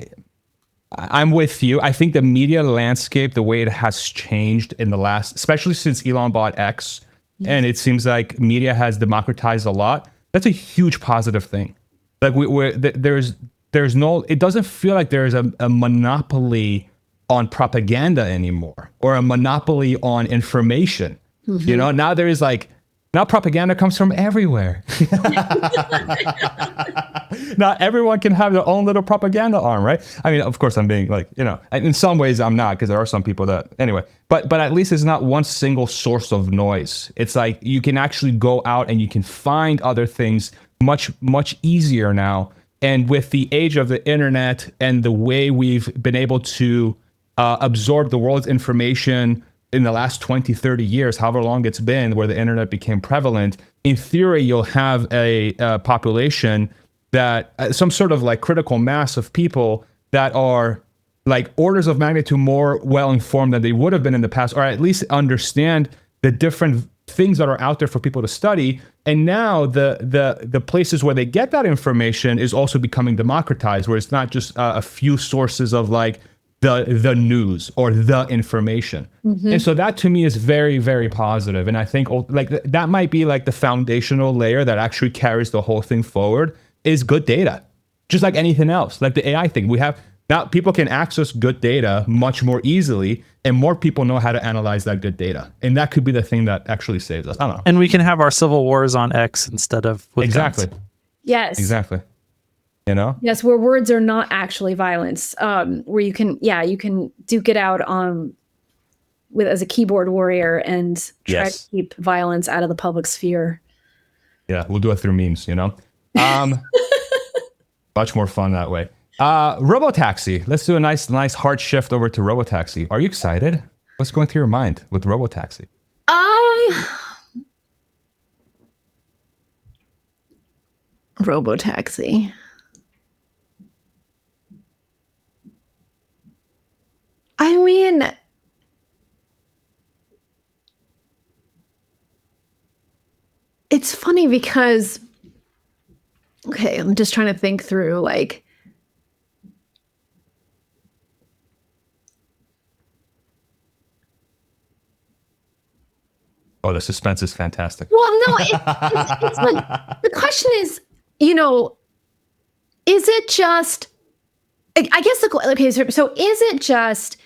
[SPEAKER 2] I'm with you. I think the media landscape, the way it has changed in the last, especially since Elon bought X, and it seems like media has democratized a lot. That's a huge positive thing. Like there's no, it doesn't feel like there's a monopoly on propaganda anymore, or a monopoly on information. Now there is like, now propaganda comes from everywhere. Not everyone can have their own little propaganda arm, right? I mean, of course, I'm being like, in some ways I'm not, because there are some people that, anyway. But at least it's not one single source of noise. It's like you can actually go out and you can find other things much, much easier now. And with the age of the internet and the way we've been able to absorb the world's information in the last 20, 30 years, however long it's been, where the internet became prevalent, in theory, you'll have a population that some sort of like critical mass of people that are like orders of magnitude more well-informed than they would have been in the past, or at least understand the different things that are out there for people to study. And now the places where they get that information is also becoming democratized, where it's not just a few sources of like the news or the information. And so that to me is very, very positive. And I think like that might be like the foundational layer that actually carries the whole thing forward, is good data. Just like anything else, like the AI thing, we have now, people can access good data much more easily, and more people know how to analyze that good data. And that could be the thing that actually saves us. I don't know.
[SPEAKER 3] And we can have our civil wars on X instead of with
[SPEAKER 2] exactly.
[SPEAKER 3] guns.
[SPEAKER 1] Yes.
[SPEAKER 2] Exactly. Yes,
[SPEAKER 1] where words are not actually violence. Where you can duke it out with as a keyboard warrior and try to keep violence out of the public sphere.
[SPEAKER 2] Yeah, we'll do it through memes, Much more fun that way. Robotaxi. Let's do a nice hard shift over to Robotaxi. Are you excited? What's going through your mind with Robotaxi?
[SPEAKER 1] Robotaxi. I mean, it's funny because, okay, I'm just trying to think through like,
[SPEAKER 2] oh, the suspense is fantastic.
[SPEAKER 1] Well, no, it's like, the question is, is it just, I guess, okay, so is it just,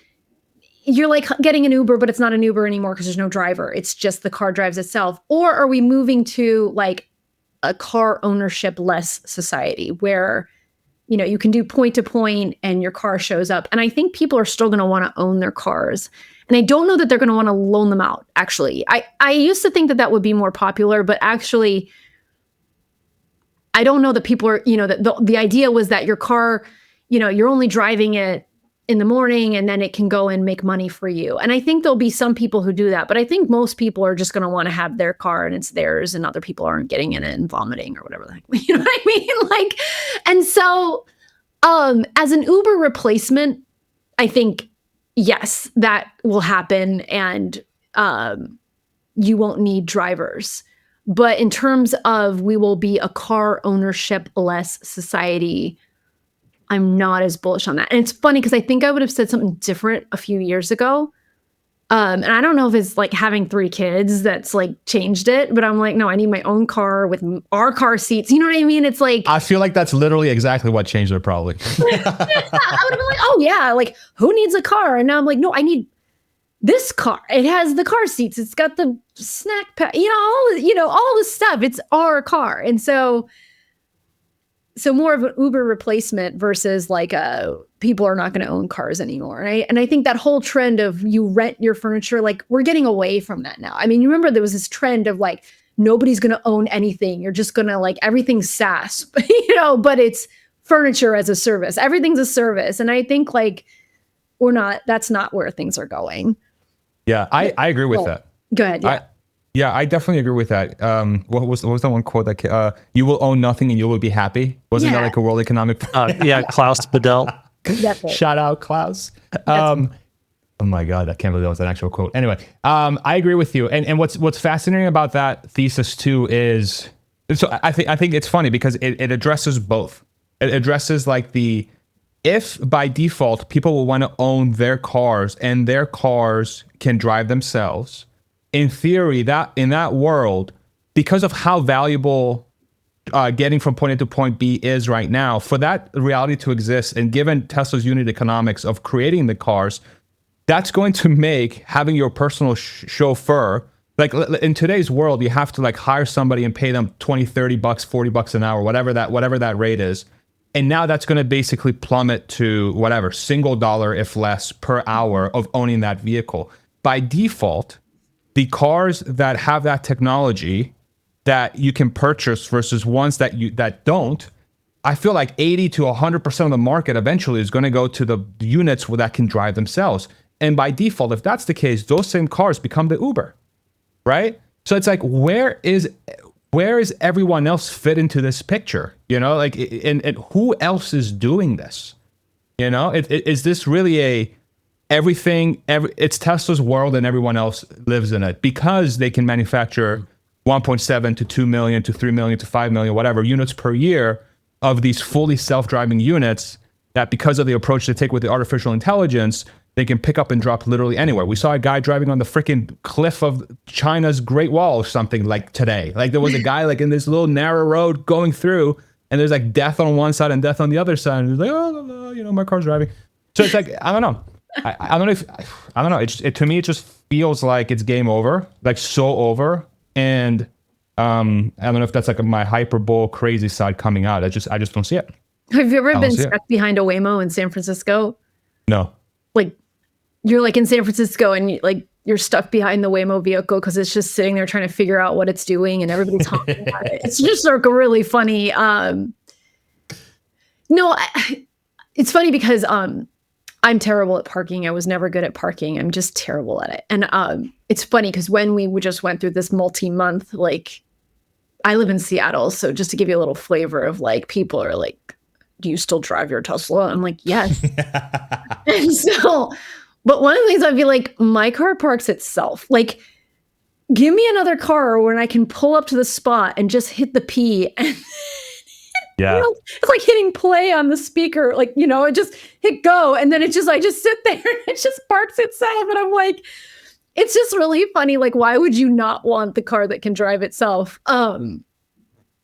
[SPEAKER 1] you're like getting an Uber, but it's not an Uber anymore because there's no driver. It's just the car drives itself. Or are we moving to like a car ownership less society where, you can do point to point and your car shows up. And I think people are still going to want to own their cars. And I don't know that they're going to want to loan them out, actually. I used to think that would be more popular, but actually, I don't know that people are, that the idea was that your car, you're only driving it in the morning and then it can go and make money for you. And I think there'll be some people who do that, but I think most people are just going to want to have their car and it's theirs and other people aren't getting in it and vomiting or whatever. You know what I mean? Like, and so as an Uber replacement, I think, yes, that will happen and you won't need drivers. But in terms of we will be a car ownership less society, I'm not as bullish on that. And it's funny because I think I would have said something different a few years ago. And I don't know if it's like having 3 kids that's like changed it, but I'm like, no, I need my own car with our car seats. You know what I mean? It's like,
[SPEAKER 2] I feel like that's literally exactly what changed it probably.
[SPEAKER 1] I would have been like, oh yeah, like who needs a car? And now I'm like, no, I need this car. It has the car seats. It's got the snack pack, all this stuff. It's our car. And so more of an Uber replacement versus like people are not going to own cars anymore. And I think that whole trend of you rent your furniture, like we're getting away from that now. I mean, you remember there was this trend of like, nobody's going to own anything. You're just going to like, everything's SaaS, but it's furniture as a service. Everything's a service. And I think like, that's not where things are going.
[SPEAKER 2] Yeah, I agree with that.
[SPEAKER 1] Go ahead. Yeah.
[SPEAKER 2] I definitely agree with that. What was the one quote that you will own nothing and you will be happy? Wasn't that like a World Economic?
[SPEAKER 3] Klaus Bedell.
[SPEAKER 2] Shout out Klaus. Oh my God, I can't believe that was an actual quote. Anyway, I agree with you. And what's fascinating about that thesis too is, so I think it's funny because it addresses both. It addresses like if by default people will want to own their cars and their cars can drive themselves. In theory, that in that world, because of how valuable getting from point A to point B is right now, for that reality to exist, and given Tesla's unit economics of creating the cars, that's going to make having your personal chauffeur, like in today's world, you have to like hire somebody and pay them $20, $30, $40 an hour, whatever that rate is. And now that's going to basically plummet to whatever, single dollar, if less, per hour of owning that vehicle. By default, the cars that have that technology that you can purchase versus ones that don't, I feel like 80 to 100% of the market eventually is going to go to the units that can drive themselves. And by default, if that's the case, those same cars become the Uber, right? So it's like, where is everyone else fit into this picture? Like, and who else is doing this? Is this really it's Tesla's world and everyone else lives in it because they can manufacture 1.7 to 2 million to 3 million to 5 million, whatever units per year of these fully self-driving units that because of the approach they take with the artificial intelligence, they can pick up and drop literally anywhere. We saw a guy driving on the freaking cliff of China's Great Wall or something like today. Like there was a guy like in this little narrow road going through and there's like death on one side and death on the other side. And he's like, oh, no, my car's driving. So it's like, I don't know. I don't know. It to me, it just feels like it's game over, like so over. And I don't know if that's like my hyperbole crazy side coming out. I just don't see it.
[SPEAKER 1] Have you ever been stuck behind a Waymo in San Francisco?
[SPEAKER 2] No.
[SPEAKER 1] Like you're like in San Francisco and you're stuck behind the Waymo vehicle because it's just sitting there trying to figure out what it's doing and everybody's talking about it. It's just like really funny. It's funny because I'm terrible at parking. I was never good at parking. I'm just terrible at it. And it's funny because when we just went through this multi-month, like I live in Seattle. So just to give you a little flavor of like, people are like, do you still drive your Tesla? I'm like, yes. And so, but one of the things I'd be like, my car parks itself. Like, give me another car when I can pull up to the spot and just hit the P and
[SPEAKER 2] yeah.
[SPEAKER 1] It's like hitting play on the speaker, like, it just hit go. And then I just sit there and it just parks itself. And I'm like, it's just really funny. Like, why would you not want the car that can drive itself?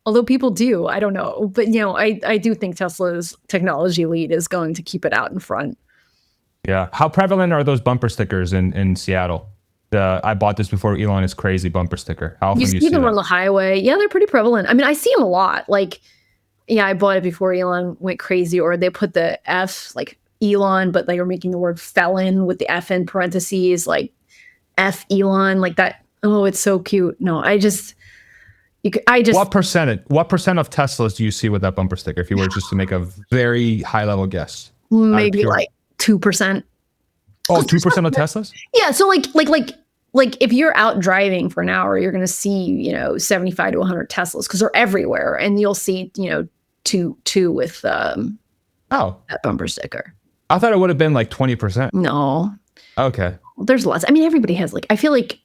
[SPEAKER 1] Although people do, I don't know. But, I do think Tesla's technology lead is going to keep it out in front.
[SPEAKER 2] Yeah. How prevalent are those bumper stickers in Seattle? I bought this before Elon is crazy bumper sticker. How often
[SPEAKER 1] you see them on the highway? Yeah, they're pretty prevalent. I mean, I see them a lot. Like, yeah, I bought it before Elon went crazy, or they put the F, like Elon, but they were making the word felon with the F in parentheses, like F Elon, like that. Oh, it's so cute. No, What percent of Teslas do you see with that bumper sticker? If you were just to make a very high level guess, maybe like 2%.
[SPEAKER 2] Oh, 2% of Teslas?
[SPEAKER 1] Yeah. So like if you're out driving for an hour, you're going to see, 75 to 100 Teslas because they're everywhere. And you'll see, two with that bumper sticker.
[SPEAKER 2] I thought it would have been like 20%.
[SPEAKER 1] No.
[SPEAKER 2] Okay.
[SPEAKER 1] There's less. I mean, everybody has I feel like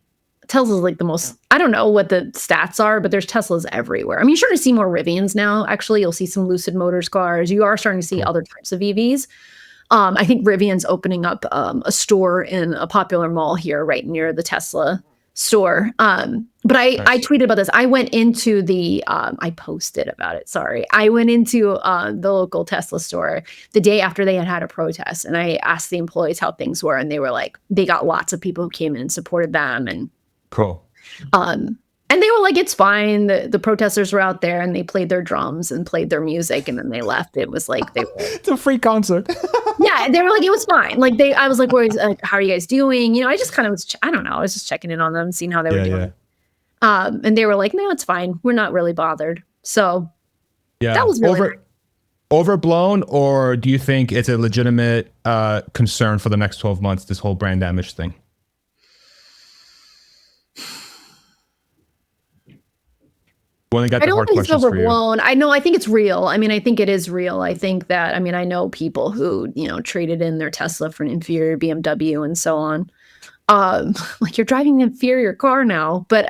[SPEAKER 1] Tesla's like the most, I don't know what the stats are, but there's Teslas everywhere. I mean, you're starting to see more Rivians now. Actually, you'll see some Lucid Motors cars. You are starting to see other types of EVs. I think Rivian's opening up a store in a popular mall here, right near the Tesla store. But I tweeted about this. I went into I posted about it. Sorry. I went into the local Tesla store the day after they had a protest. And I asked the employees how things were. And they were like, they got lots of people who came in and supported them. And
[SPEAKER 2] cool.
[SPEAKER 1] And they were like, it's fine. The protesters were out there and they played their drums and played their music and then they left. It was like
[SPEAKER 2] it's a free concert.
[SPEAKER 1] Yeah, they were like, it was fine. Like I was like, how are you guys doing? You know, I just kind of was, I don't know. I was just checking in on them, seeing how they were doing. Yeah. And they were like, no, it's fine. We're not really bothered. So that was really
[SPEAKER 2] overblown, or do you think it's a legitimate concern for the next 12 months, this whole brand damage thing? Well, I don't think it's
[SPEAKER 1] overblown. I think it's real. I mean, I think it is real. I think that, I mean, I know people who, you know, traded in their Tesla for an inferior BMW and so on. Like, you're driving an inferior car now, but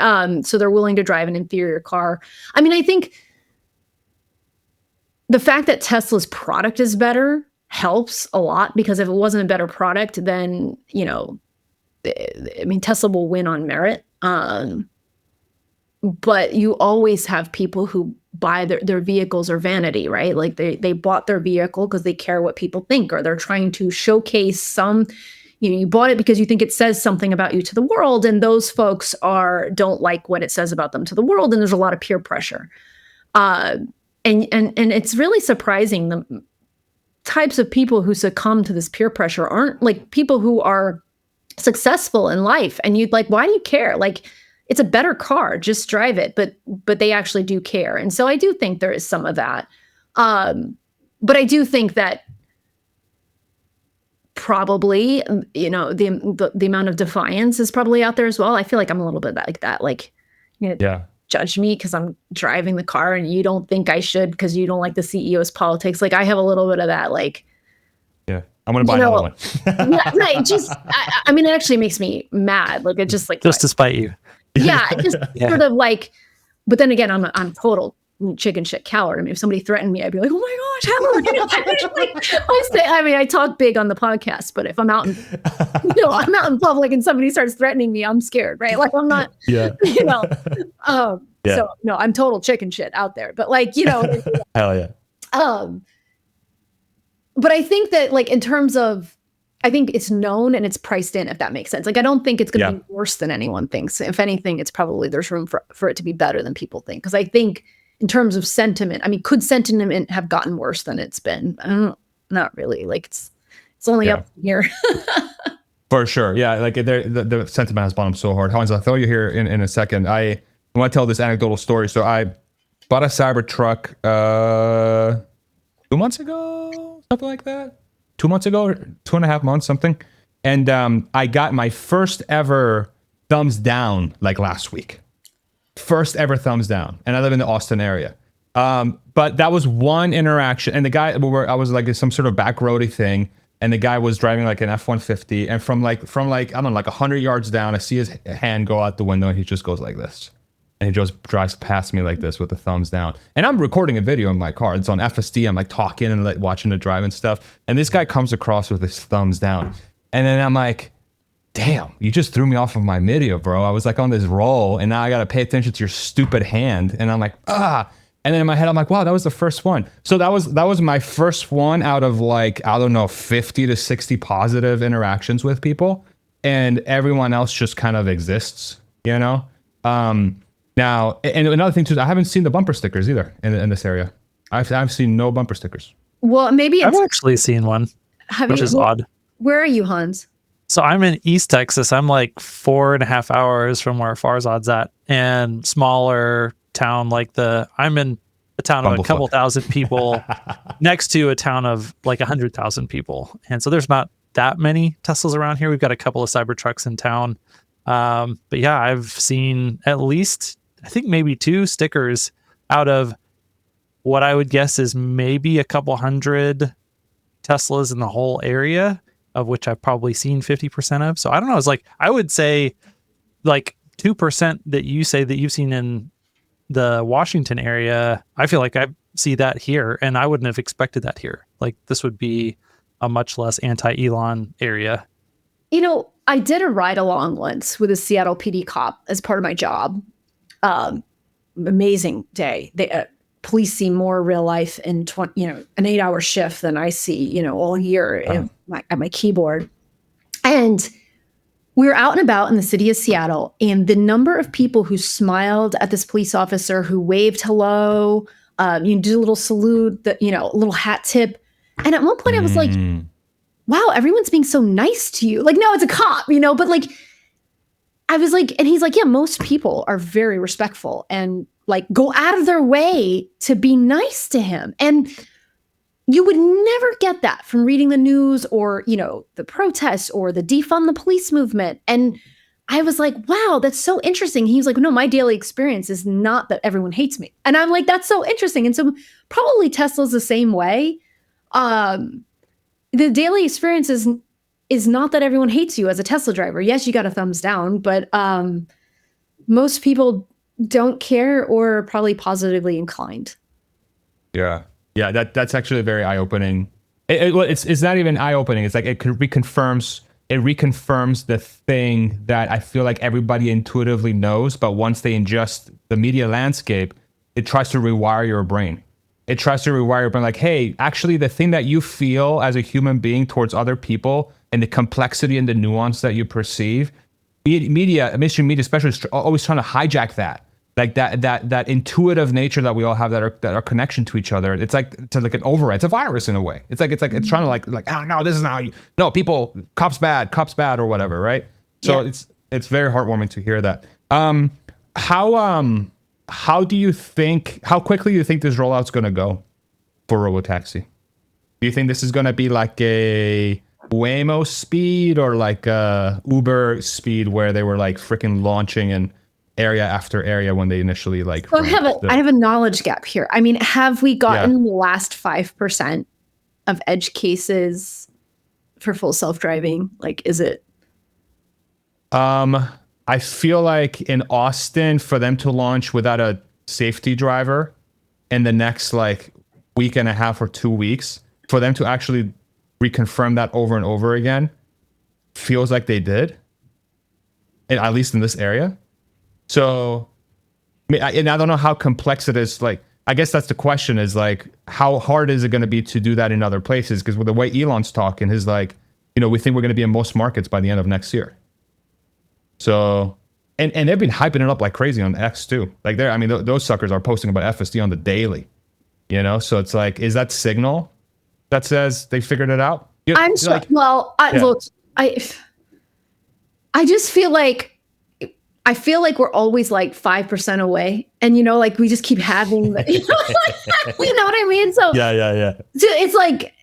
[SPEAKER 1] so they're willing to drive an inferior car. I mean, I think the fact that Tesla's product is better helps a lot, because if it wasn't a better product, then, you know, I mean, Tesla will win on merit. But you always have people who buy their vehicles are vanity, right? Like they bought their vehicle because they care what people think, or they're trying to showcase some, you know, you bought it because you think it says something about you to the world. And those folks don't like what it says about them to the world. And there's a lot of peer pressure. And it's really surprising. The types of people who succumb to this peer pressure aren't like people who are successful in life. And you'd like, why do you care? Like, it's a better car, just drive it. But they actually do care. And so I do think there is some of that. But I do think that probably, you know, the amount of defiance is probably out there as well. I feel like I'm a little bit like that. Like, you know, judge me because I'm driving the car and you don't think I should because you don't like the CEO's politics. Like, I have a little bit of that, like,
[SPEAKER 2] yeah, I'm going to buy another one.
[SPEAKER 1] Yeah, right. Just, I mean, it actually makes me mad. Like, it just like.
[SPEAKER 3] Just to spite you.
[SPEAKER 1] Yeah, just sort of like, but then again, I'm total chicken shit coward. I mean, if somebody threatened me, I'd be like, oh my gosh, how are you? I mean, I talk big on the podcast, but if I'm out in, you know, I'm out in public and somebody starts threatening me, I'm scared, right? Like, I'm not, you know, so no, I'm total chicken shit out there, but like, you know,
[SPEAKER 2] hell yeah.
[SPEAKER 1] But I think that, like, in terms of, I think it's known and it's priced in, if that makes sense. Like, I don't think it's going to be worse than anyone thinks. If anything, it's probably, there's room for it to be better than people think. Because I think in terms of sentiment, I mean, could sentiment have gotten worse than it's been? I don't know. Not really. Like, it's only up here.
[SPEAKER 2] For sure. Yeah. Like, the sentiment has bottomed so hard. Hans, I'll throw you here in a second. I want to tell this anecdotal story. So I bought a Cybertruck 2 months ago, something like that. 2 months ago, or 2.5 months, something. And I got my first ever thumbs down like last week. First ever thumbs down. And I live in the Austin area. But that was one interaction. And the guy, I was like some sort of back roady thing. And the guy was driving like an F-150. And from like, I don't know, like 100 yards down, I see his hand go out the window and he just goes like this. And he just drives past me like this with the thumbs down. And I'm recording a video in my car. It's on FSD. I'm like talking and like watching the drive and stuff. And this guy comes across with his thumbs down. And then I'm like, damn, you just threw me off of my video, bro. I was like on this roll and now I got to pay attention to your stupid hand. And I'm like, ah. And then in my head, I'm like, wow, that was the first one. So that was my first one out of like, I don't know, 50 to 60 positive interactions with people. And everyone else just kind of exists, you know? Now, and another thing too, I haven't seen the bumper stickers either in this area. I've seen no bumper stickers.
[SPEAKER 1] Well, maybe
[SPEAKER 3] I've actually seen one, which is odd.
[SPEAKER 1] Where are you, Hans?
[SPEAKER 3] So I'm in East Texas. I'm like 4.5 hours from where Farzad's at, and smaller town like I'm in a town of a couple thousand people next to a town of like 100,000 people. And so there's not that many Teslas around here. We've got a couple of Cybertrucks in town. But yeah, I've seen at least, I think maybe 2 stickers out of what I would guess is maybe a couple hundred Teslas in the whole area, of which I've probably seen 50% of. So I don't know. It's like, I would say like 2% that you say that you've seen in the Washington area. I feel like I see that here and I wouldn't have expected that here. Like, this would be a much less anti-Elon area.
[SPEAKER 1] You know, I did a ride along once with a Seattle PD cop as part of my job. Amazing day. Police see more real life in an 8-hour shift than I see, all year at my keyboard. And we were out and about in the city of Seattle, and the number of people who smiled at this police officer, who waved hello, you do a little salute, a little hat tip. And at one point I was like, wow, everyone's being so nice to you. Like, no, it's a cop, but like, I was like, and he's like, yeah, most people are very respectful and like go out of their way to be nice to him. And you would never get that from reading the news or, the protests or the defund the police movement. And I was like, wow, that's so interesting. He was like, no, my daily experience is not that everyone hates me. And I'm like, that's so interesting. And so probably Tesla's the same way. The daily experience is not that everyone hates you as a Tesla driver. Yes, you got a thumbs down, but most people don't care or are probably positively inclined.
[SPEAKER 2] Yeah. Yeah, that's actually very eye-opening. It's not even eye-opening. It's like it reconfirms the thing that I feel like everybody intuitively knows, but once they ingest the media landscape, it tries to rewire your brain. It tries to rewire your brain like, hey, actually the thing that you feel as a human being towards other people and the complexity and the nuance that you perceive, mainstream media especially, is always trying to hijack that. Like that intuitive nature that we all have, that our connection to each other. It's like an override. It's a virus in a way. It's trying to like oh no, this is how cops bad or whatever, right? So yeah. It's very heartwarming to hear that. How quickly do you think this rollout's going to go for Robotaxi? Do you think this is going to be like a Waymo speed or like a Uber speed where they were like freaking launching in area after area when they initially like?
[SPEAKER 1] So I have a knowledge gap here. I mean, have we gotten the last 5% of edge cases for full self-driving? Like, is it?
[SPEAKER 2] I feel like in Austin, for them to launch without a safety driver in the next like week and a half or 2 weeks, for them to actually reconfirm that over and over again, feels like they did, and at least in this area. So, and I don't know how complex it is. Like, I guess that's the question: is like, how hard is it going to be to do that in other places? Because with the way Elon's talking, his like, we think we're going to be in most markets by the end of next year. So, and they've been hyping it up like crazy on X too. Like those suckers are posting about FSD on the daily, So it's like, is that signal that says they figured it out?
[SPEAKER 1] I'm sure. Like, look, I just feel like. I feel like we're always like 5% away, and like we just keep having, you know what I mean? So
[SPEAKER 2] yeah.
[SPEAKER 1] So it's like,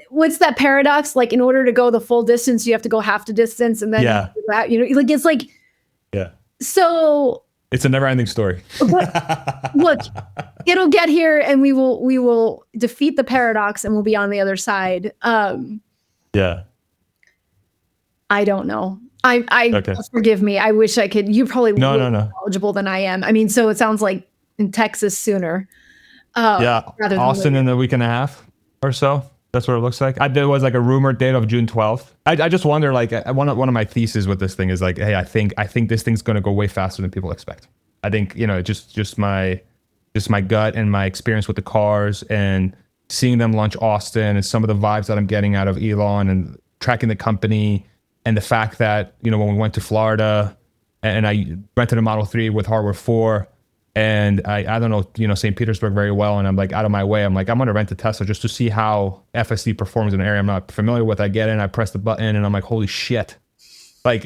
[SPEAKER 1] what's that paradox? Like, in order to go the full distance, you have to go half the distance, and then like it's like, So
[SPEAKER 2] it's a never-ending story.
[SPEAKER 1] Look, it'll get here, and we will defeat the paradox, and we'll be on the other side.
[SPEAKER 2] Yeah.
[SPEAKER 1] I don't know. Okay. Forgive me. I wish I could. You're probably more knowledgeable than I am. I mean, so it sounds like in Texas sooner.
[SPEAKER 2] Austin in a week and a half or so. That's what it looks like. There was like a rumored date of June 12th. I just wonder, like, one of my theses with this thing is like, hey, I think this thing's going to go way faster than people expect. I think just my gut and my experience with the cars and seeing them launch Austin and some of the vibes that I'm getting out of Elon and tracking the company. And the fact that, when we went to Florida and I rented a Model 3 with hardware 4 and I don't know, St. Petersburg very well. And I'm like out of my way. I'm like, I'm going to rent a Tesla just to see how FSD performs in an area I'm not familiar with. I get in, I press the button and I'm like, holy shit. Holy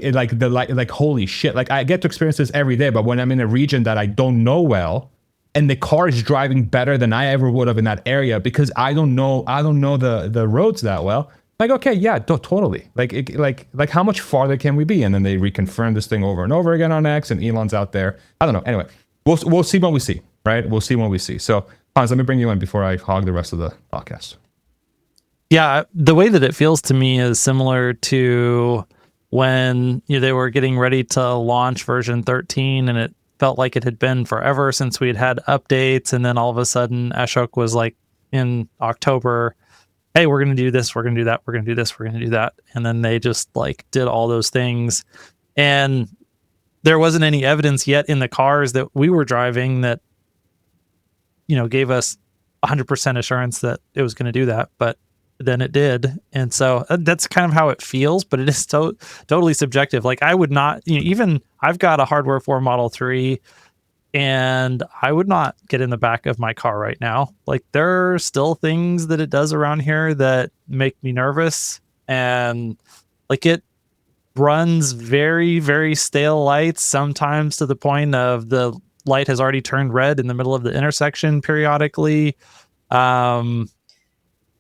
[SPEAKER 2] shit. Like I get to experience this every day, but when I'm in a region that I don't know well and the car is driving better than I ever would have in that area because I don't know the roads that well. Like, okay, yeah, totally. Like how much farther can we be? And then they reconfirm this thing over and over again on X, and Elon's out there. I don't know. Anyway, we'll see what we see, right? We'll see what we see. So, Hans, let me bring you in before I hog the rest of the podcast.
[SPEAKER 3] Yeah, the way that it feels to me is similar to when they were getting ready to launch version 13, and it felt like it had been forever since we'd had updates, and then all of a sudden Ashok was like in October. hey, we're going to do this, we're going to do that, we're going to do this, we're going to do that. And then they just like did all those things. And there wasn't any evidence yet in the cars that we were driving that, gave us 100% assurance that it was going to do that. But then it did. And so that's kind of how it feels, but it is totally subjective. Like I would not, even I've got a hardware 4 Model 3 and I would not get in the back of my car right now. Like there are still things that it does around here that make me nervous, and like it runs very, very stale lights, sometimes to the point of the light has already turned red in the middle of the intersection periodically.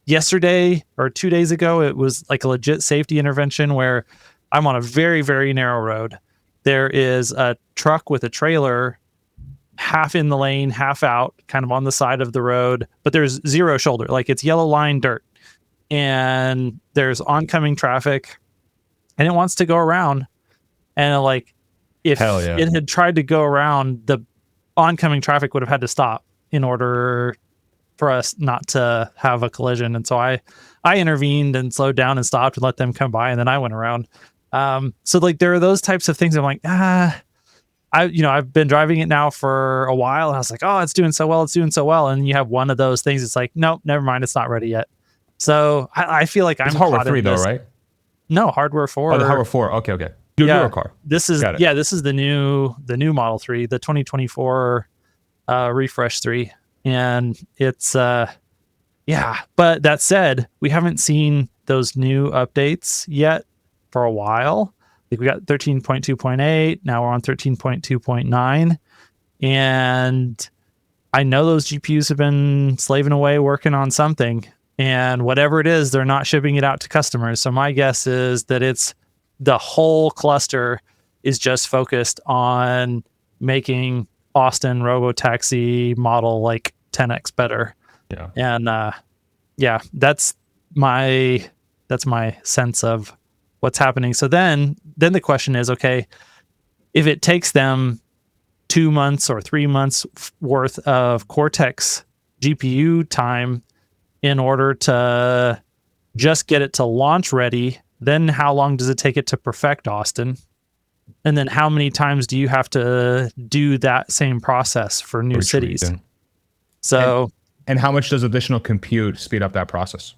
[SPEAKER 3] Yesterday or 2 days ago, it was like a legit safety intervention where I'm on a very, very narrow road. There is a truck with a trailer half in the lane, half out, kind of on the side of the road, but there's zero shoulder. Like it's yellow line dirt, and there's oncoming traffic, and it wants to go around. And like, if it had tried to go around, the oncoming traffic would have had to stop in order for us not to have a collision. And so I intervened and slowed down and stopped and let them come by, and then I went around. So like there are those types of things. I'm like, I've been driving it now for a while, and I was like, oh, it's doing so well. And you have one of those things. It's like, nope, never mind. It's not ready yet. So I feel like I'm
[SPEAKER 2] hardware 3 though, right?
[SPEAKER 3] No, hardware 4.
[SPEAKER 2] Oh, the hardware 4. Okay. Newer car.
[SPEAKER 3] This is the new Model 3, the 2024 refresh 3. And it's but that said, we haven't seen those new updates yet for a while. Like we got 13.2.8, now we're on 13.2.9, and I know those GPUs have been slaving away working on something, and whatever it is, they're not shipping it out to customers. So my guess is that it's the whole cluster is just focused on making Austin Robotaxi model like 10x better.
[SPEAKER 2] Yeah.
[SPEAKER 3] And that's my sense of what's happening. So then the question is, okay, if it takes them 2 months or 3 months worth of Cortex GPU time in order to just get it to launch ready, then how long does it take it to perfect Austin? And then how many times do you have to do that same process for new cities? So,
[SPEAKER 2] and how much does additional compute speed up that process?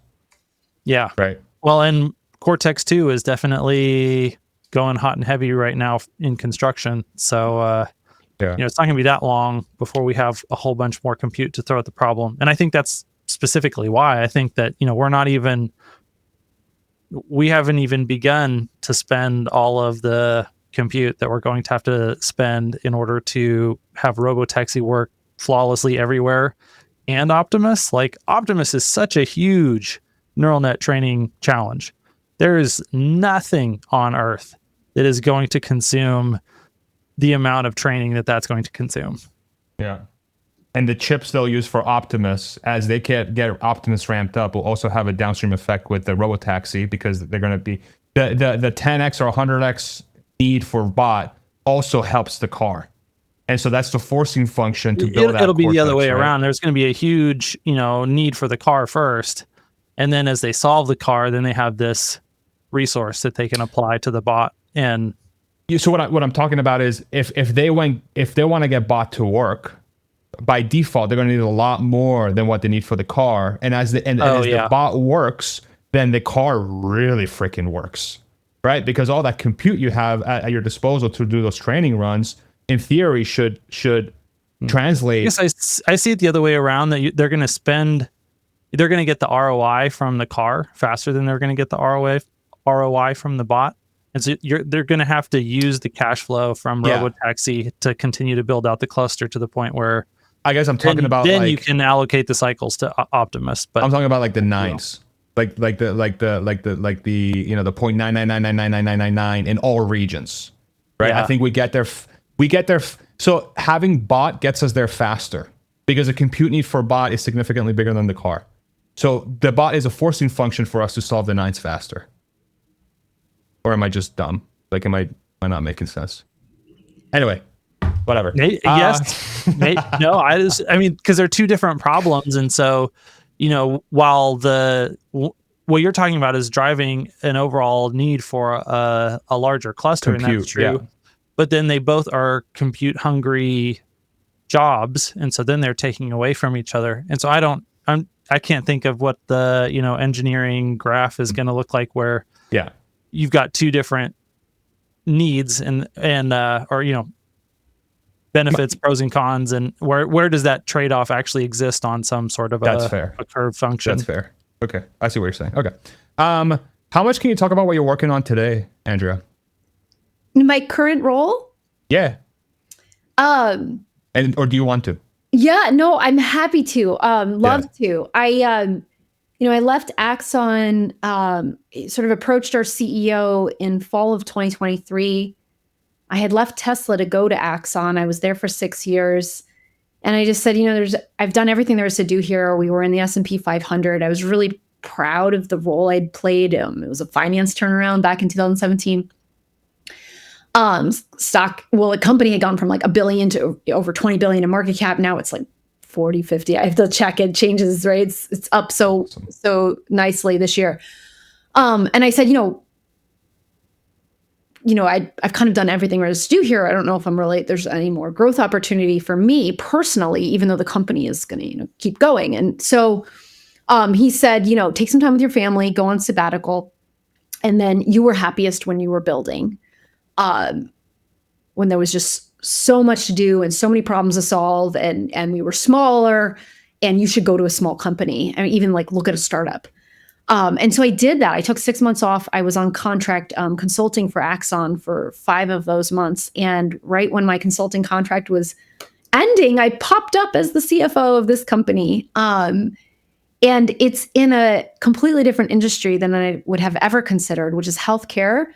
[SPEAKER 3] Yeah.
[SPEAKER 2] Right.
[SPEAKER 3] Well, and Cortex 2 is definitely going hot and heavy right now in construction. So, it's not going to be that long before we have a whole bunch more compute to throw at the problem. And I think that's specifically why I think that, we haven't even begun to spend all of the compute that we're going to have to spend in order to have Robotaxi work flawlessly everywhere. And Optimus, like Optimus is such a huge neural net training challenge. There is nothing on Earth that is going to consume the amount of training that that's going to consume.
[SPEAKER 2] Yeah. And the chips they'll use for Optimus, as they get Optimus ramped up, will also have a downstream effect with the Robotaxi, because they're going to be the 10x or 100x need for bot also helps the car. And so that's the forcing function to build out.
[SPEAKER 3] It'll be the other way around. There's going to be a huge, need for the car first. And then as they solve the car, then they have this resource that they can apply to the bot. And
[SPEAKER 2] so what I'm talking about is if they want to get bot to work, by default, they're going to need a lot more than what they need for the car. And as the bot works, then the car really freaking works, right? Because all that compute you have at your disposal to do those training runs, in theory, should translate.
[SPEAKER 3] I guess I see it the other way around, that they're going to get the ROI from the car faster than they're going to get the ROI from the bot. And so they're going to have to use the cash flow from Robotaxi to continue to build out the cluster to the point where,
[SPEAKER 2] I guess I'm talking about,
[SPEAKER 3] then you can allocate the cycles to Optimus. But
[SPEAKER 2] I'm talking about like the nines, like the 0.9999999 in all regions, right?
[SPEAKER 3] Yeah.
[SPEAKER 2] I think we get there. So having bot gets us there faster, because the compute need for bot is significantly bigger than the car. So the bot is a forcing function for us to solve the nines faster. Or am I just dumb? Like, am I not making sense? Anyway, whatever.
[SPEAKER 3] Yes. No, because they're two different problems. And so, while what you're talking about is driving an overall need for a larger cluster, and that's true.
[SPEAKER 2] Yeah.
[SPEAKER 3] But then they both are compute hungry jobs, and so then they're taking away from each other. And so I can't think of what the engineering graph is going to look like where you've got two different needs and benefits, pros and cons, and where does that trade-off actually exist on some sort of a curve function?
[SPEAKER 2] That's fair. Okay, I see what you're saying. Okay, how much can you talk about what you're working on today, Andrea?
[SPEAKER 1] My current role?
[SPEAKER 2] Yeah. Or do you want to?
[SPEAKER 1] Yeah, no, I'm happy to. Love to. I left Axon, sort of approached our CEO in fall of 2023. I had left Tesla to go to Axon. I was there for 6 years. And I just said, I've done everything there is to do here. We were in the S&P 500. I was really proud of the role I'd played. It was a finance turnaround back in 2017. The company had gone from like $1 billion to over 20 billion in market cap. Now it's like 40, 50. I have to check. It changes, right? It's up so nicely this year. And I said, I've kind of done everything there is to do here. I don't know if there's any more growth opportunity for me personally, even though the company is going to, keep going. And so, he said, take some time with your family, go on sabbatical. And then you were happiest when you were building. When there was just so much to do and so many problems to solve, and we were smaller, and you should go to a small company. I mean, even like look at a startup. And so I did that. I took 6 months off. I was on contract consulting for Axon for 5 of those months. And right when my consulting contract was ending, I popped up as the CFO of this company. And it's in a completely different industry than I would have ever considered, which is healthcare.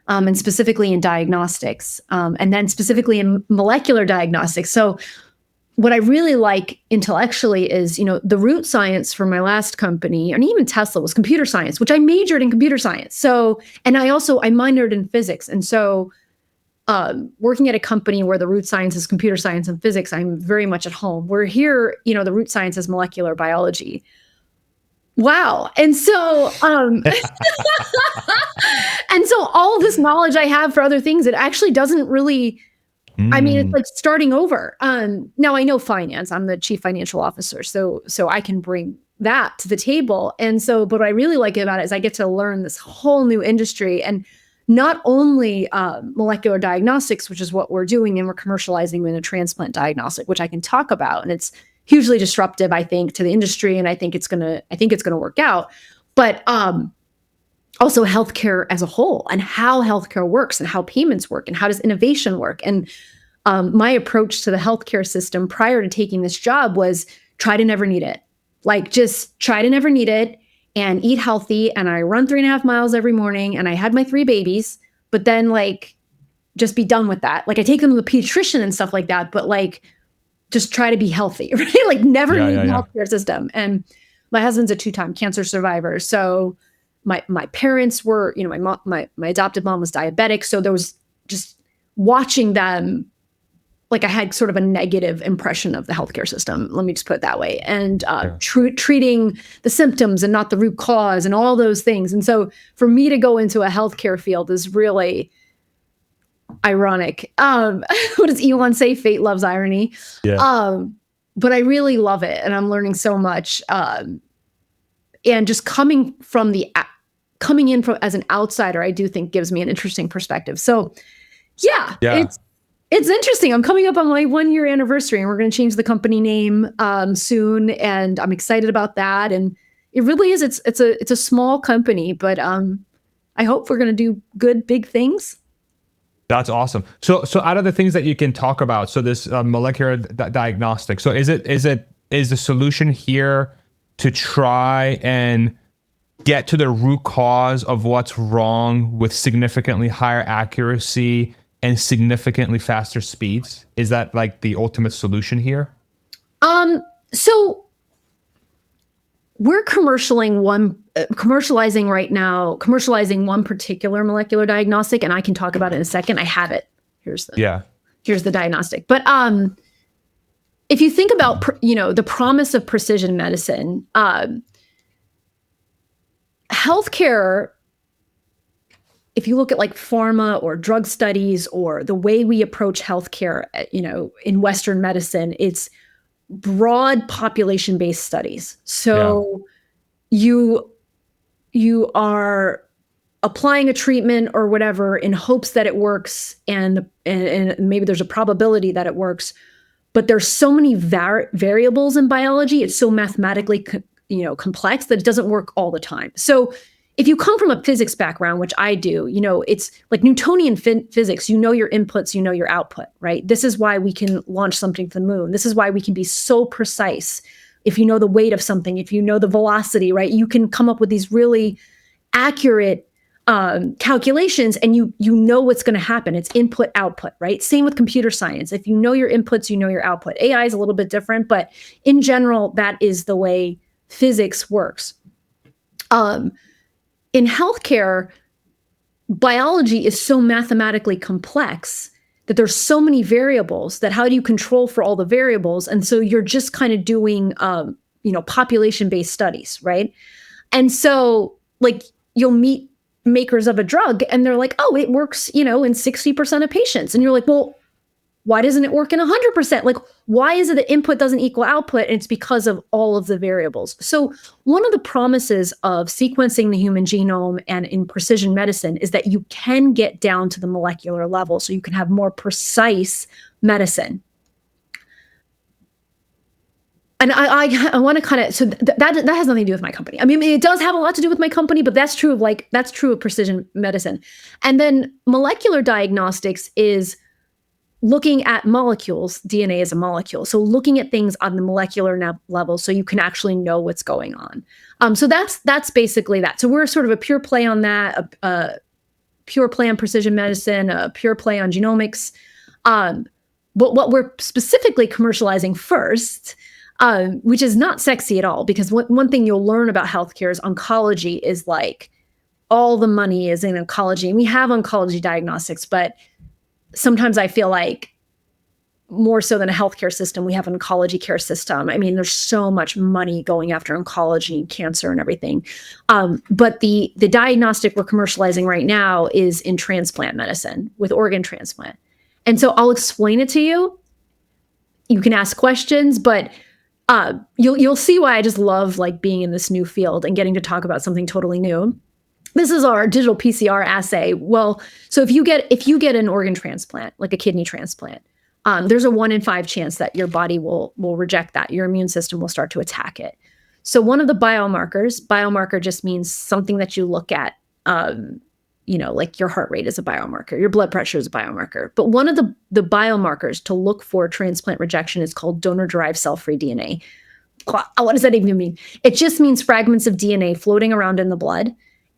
[SPEAKER 1] And specifically in diagnostics, and then specifically in molecular diagnostics. So what I really like intellectually is, the root science for my last company, and even Tesla, was computer science, which I majored in computer science. So, and I minored in physics. And so working at a company where the root science is computer science and physics, I'm very much at home. Where here, the root science is molecular biology. Wow. And so, and so all this knowledge I have for other things, it actually doesn't really, it's like starting over. Now I know finance, I'm the chief financial officer. So I can bring that to the table. And so, but what I really like about it is I get to learn this whole new industry, and not only molecular diagnostics, which is what we're doing, and we're commercializing in a transplant diagnostic, which I can talk about. And it's hugely disruptive, I think, to the industry, and I think it's gonna work out. But also healthcare as a whole, and how healthcare works, and how payments work, and how does innovation work. And my approach to the healthcare system prior to taking this job was try to never need it. Like, just try to never need it, and eat healthy. And I run 3.5 miles every morning, and I had my 3 babies, but then like just be done with that. Like, I take them to the pediatrician and stuff like that, but like, just try to be healthy, right? Like, never need the healthcare system. And my husband's a 2-time cancer survivor. So my parents were, my adopted mom was diabetic. So there was just watching them, like, I had sort of a negative impression of the healthcare system. Let me just put it that way. And treating the symptoms and not the root cause and all those things. And so for me to go into a healthcare field is really ironic. What does Elon say? Fate loves irony. Yeah. But I really love it, and I'm learning so much. And just coming in as an outsider, I do think gives me an interesting perspective. So, yeah. It's interesting. I'm coming up on my 1-year anniversary, and we're going to change the company name soon, and I'm excited about that. And it really is. It's a small company, but I hope we're going to do good, big things.
[SPEAKER 2] That's awesome. So out of the things that you can talk about, so this molecular diagnostic, so is the solution here to try and get to the root cause of what's wrong with significantly higher accuracy and significantly faster speeds? Is that like the ultimate solution here?
[SPEAKER 1] So we're commercializing one particular molecular diagnostic, and I can talk about it in a second. I have it. Here's the diagnostic. But if you think about, the promise of precision medicine, healthcare, if you look at like pharma or drug studies or the way we approach healthcare, in Western medicine, it's broad population-based studies. So you are applying a treatment or whatever in hopes that it works, and maybe there's a probability that it works, but there's so many variables in biology. It's so mathematically complex that it doesn't work all the time. So if you come from a physics background, which I do, it's like Newtonian physics, your inputs, your output, right? This is why we can launch something to the moon. This is why we can be so precise. If you know the weight of something, if you know the velocity, right, you can come up with these really accurate calculations, and you know what's going to happen. It's input, output, right? Same with computer science. If you know your inputs, you know your output. AI is a little bit different, but in general, that is the way physics works. In healthcare, biology is so mathematically complex that there's so many variables that how do you control for all the variables? And so you're just kind of doing, population-based studies, right? And so like you'll meet makers of a drug and they're like, oh, it works, in 60% of patients. And you're like, well, why doesn't it work in 100%? Like, why is it that input doesn't equal output? And it's because of all of the variables. So one of the promises of sequencing the human genome and in precision medicine is that you can get down to the molecular level so you can have more precise medicine. And I want to kind of, so that has nothing to do with my company. I mean, it does have a lot to do with my company, but that's true of precision medicine. And then molecular diagnostics is looking at molecules. DNA is a molecule. So looking at things on the molecular level so you can actually know what's going on. So that's basically that. So we're sort of a pure play on that, a pure play on precision medicine, a pure play on genomics. But what we're specifically commercializing first, which is not sexy at all, because one thing you'll learn about healthcare is oncology is like all the money is in oncology. And we have oncology diagnostics, but sometimes I feel like more so than a healthcare system, we have an oncology care system. I mean, there's so much money going after oncology and cancer and everything. But the diagnostic we're commercializing right now is in transplant medicine with organ transplant. And so I'll explain it to you. You can ask questions, but you'll see why I just love like being in this new field and getting to talk about something totally new. This is our digital PCR assay. Well, so if you get an organ transplant, like a kidney transplant, there's a 1 in 5 chance that your body will reject that. Your immune system will start to attack it. So one of the biomarker just means something that you look at, like your heart rate is a biomarker, your blood pressure is a biomarker. But one of the biomarkers to look for transplant rejection is called donor-derived cell-free DNA. What does that even mean? It just means fragments of DNA floating around in the blood.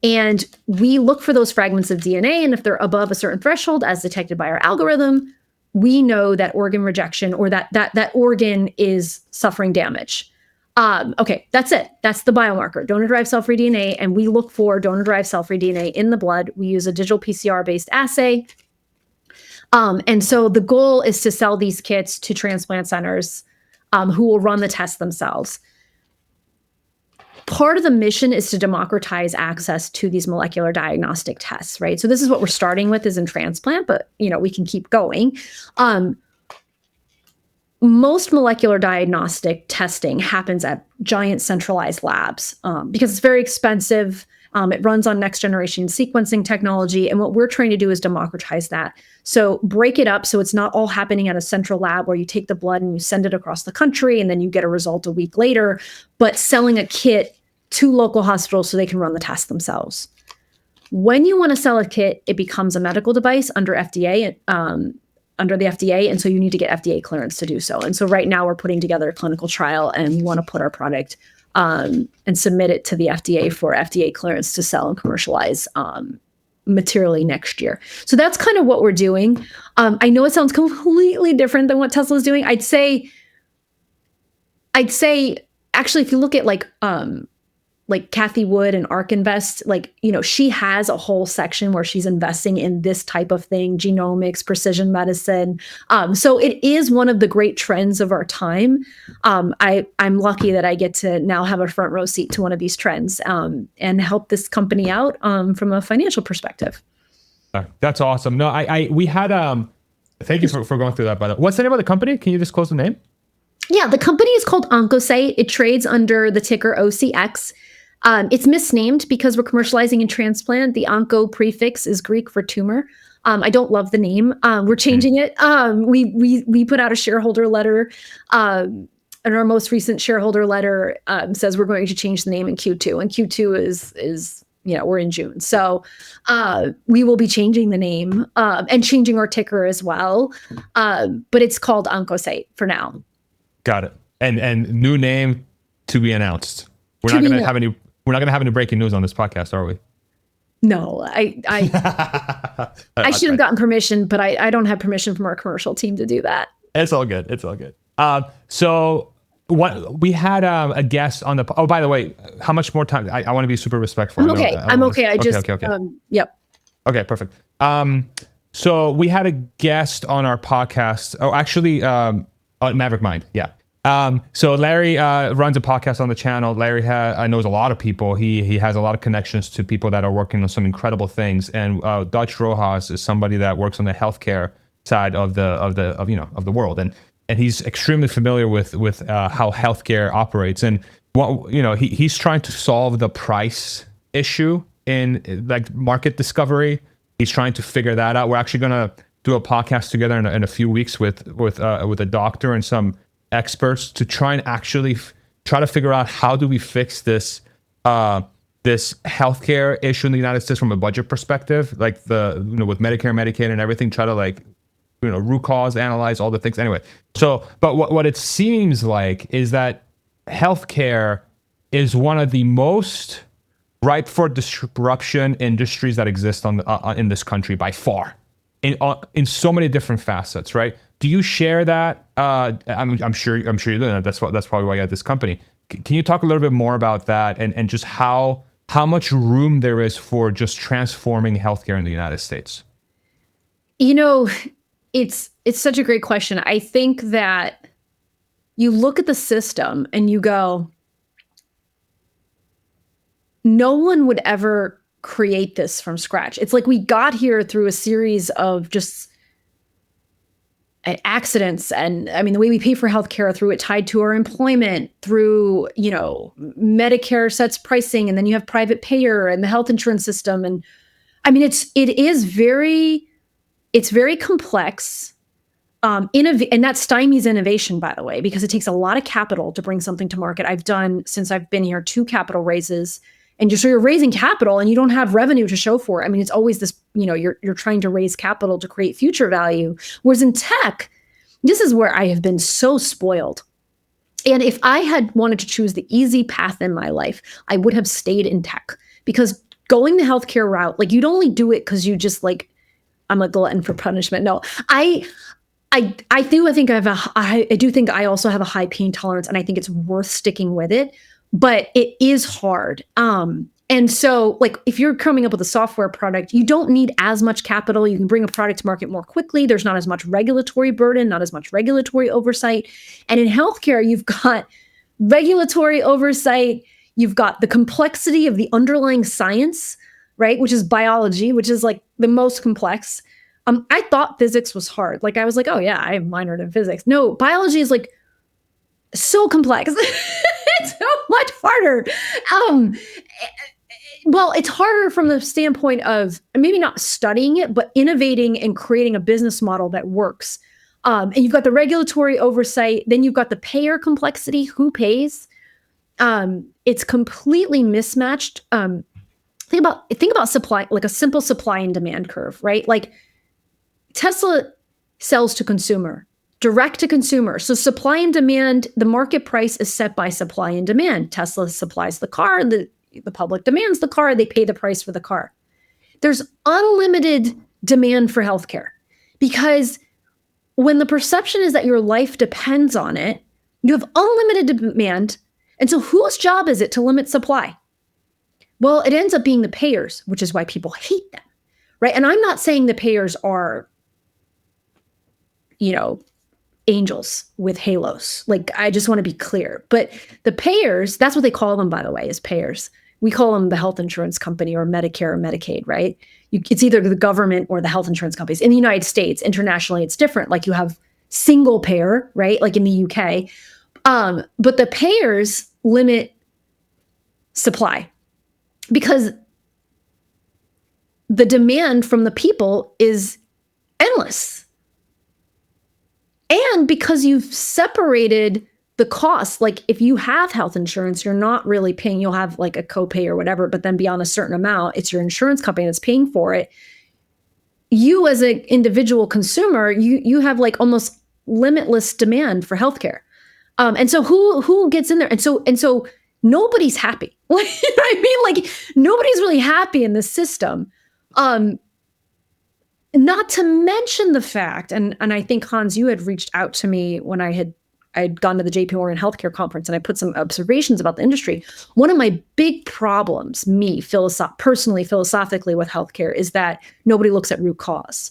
[SPEAKER 1] And we look for those fragments of DNA, and if they're above a certain threshold, as detected by our algorithm, we know that organ rejection or that organ is suffering damage. Okay, that's it. That's the biomarker, donor-derived cell-free DNA, and we look for donor-derived cell-free DNA in the blood. We use a digital PCR-based assay. And so the goal is to sell these kits to transplant centers who will run the test themselves. Part of the mission is to democratize access to these molecular diagnostic tests, right? So this is what we're starting with is in transplant, but we can keep going. Most molecular diagnostic testing happens at giant centralized labs because it's very expensive. It runs on next generation sequencing technology. And what we're trying to do is democratize that. So break it up so it's not all happening at a central lab where you take the blood and you send it across the country and then you get a result a week later, but selling a kit to local hospitals so they can run the test themselves. When you want to sell a kit, it becomes a medical device under FDA, under the FDA. And so you need to get FDA clearance to do so. And so right now we're putting together a clinical trial and we want to put our product and submit it to the FDA for FDA clearance to sell and commercialize materially next year. So that's kind of what we're doing. I know it sounds completely different than what Tesla's doing. I'd say actually, if you look at like like Kathy Wood and ARK Invest, like, she has a whole section where she's investing in this type of thing, genomics, precision medicine. So it is one of the great trends of our time. I'm lucky that I get to now have a front row seat to one of these trends and help this company out from a financial perspective.
[SPEAKER 2] That's awesome. No, we had, thank you for going through that, by the way. What's the name of the company? Can you disclose the name?
[SPEAKER 1] Yeah, the company is called Oncocyte. It trades under the ticker OCX. It's misnamed because we're commercializing in transplant. The onco prefix is Greek for tumor. I don't love the name. We're changing it. We put out a shareholder letter, and our most recent shareholder letter says we're going to change the name in Q2. And Q2 is we're in June, so we will be changing the name and changing our ticker as well. But it's called Oncocyte for now.
[SPEAKER 2] Got it. And new name to be announced. We're not going to have any breaking news on this podcast, are we?
[SPEAKER 1] No, I should have gotten permission, but I don't have permission from our commercial team to do that.
[SPEAKER 2] It's all good. So what we had a guest on the. Oh, by the way, how much more time? I want to be super respectful.
[SPEAKER 1] I'm okay.
[SPEAKER 2] Okay.
[SPEAKER 1] Yep.
[SPEAKER 2] Okay, perfect. So we had a guest on our podcast. Oh, actually, Maverick Mind. Yeah. So Larry runs a podcast on the channel. Larry knows a lot of people. He has a lot of connections to people that are working on some incredible things. And Dutch Rojas is somebody that works on the healthcare side of the world, and he's extremely familiar with how healthcare operates. And he's trying to solve the price issue in like market discovery. He's trying to figure that out. We're actually gonna do a podcast together in a few weeks with a doctor and some experts to try and actually try to figure out how do we fix this healthcare issue in the United States from a budget perspective, like with Medicare, Medicaid, and everything. Try to root cause analyze all the things. Anyway, so but what it seems like is that healthcare is one of the most ripe for disruption industries that exist in this country by far, in so many different facets, right? Do you share that? I'm sure you do. That's probably why you have this company. Can you talk a little bit more about that and just how much room there is for just transforming healthcare in the United States?
[SPEAKER 1] It's such a great question. I think that you look at the system and you go, no one would ever create this from scratch. It's like we got here through a series of just accidents. And I mean, the way we pay for healthcare, through it tied to our employment, through, Medicare sets pricing, and then you have private payer and the health insurance system. And I mean, it's very complex. And that stymies innovation, by the way, because it takes a lot of capital to bring something to market. I've done, since I've been here, 2 capital raises, and you're raising capital and you don't have revenue to show for it. I mean, it's always this, you're trying to raise capital to create future value. Whereas in tech, this is where I have been so spoiled. And if I had wanted to choose the easy path in my life, I would have stayed in tech, because going the healthcare route, you'd only do it because you just I'm a glutton for punishment. No, I do think I also have a high pain tolerance, and I think it's worth sticking with it, but it is hard. And so if you're coming up with a software product, you don't need as much capital. You can bring a product to market more quickly. There's not as much regulatory burden, not as much regulatory oversight. And in healthcare, you've got regulatory oversight. You've got the complexity of the underlying science, right? Which is biology, which is the most complex. I thought physics was hard. I was oh yeah, I minored in physics. No, biology is so complex. It's so much harder. Well, it's harder from the standpoint of maybe not studying it, but innovating and creating a business model that works. And you've got the regulatory oversight. Then you've got the payer complexity. Who pays? It's completely mismatched. Think about supply, a simple supply and demand curve, right? Tesla sells to consumer, direct to consumer. So supply and demand, the market price is set by supply and demand. Tesla supplies the car, the public demands the car, they pay the price for the car. There's unlimited demand for healthcare, because when the perception is that your life depends on it, you have unlimited demand. And so whose job is it to limit supply? Well, it ends up being the payers, which is why people hate them, right? And I'm not saying the payers are, angels with halos. Like, I just want to be clear. But the payers, that's what they call them, by the way, is payers. We call them the health insurance company or Medicare or Medicaid, right? It's either the government or the health insurance companies. In the United States, internationally, it's different. Like, you have single payer, right? Like in the UK. But the payers limit supply because the demand from the people is endless. And because you've separated the costs, like if you have health insurance, you're not really paying, you'll have like a copay or whatever, but then beyond a certain amount, it's your insurance company that's paying for it. You as an individual consumer, you have like almost limitless demand for healthcare. And so who gets in there? And so nobody's happy. I mean, like nobody's really happy in this system. Not to mention the fact, and I think, Hans, you had reached out to me when I'd gone to the JP Morgan Healthcare Conference, and I put some observations about the industry. One of my big problems, personally, philosophically with healthcare, is that nobody looks at root cause.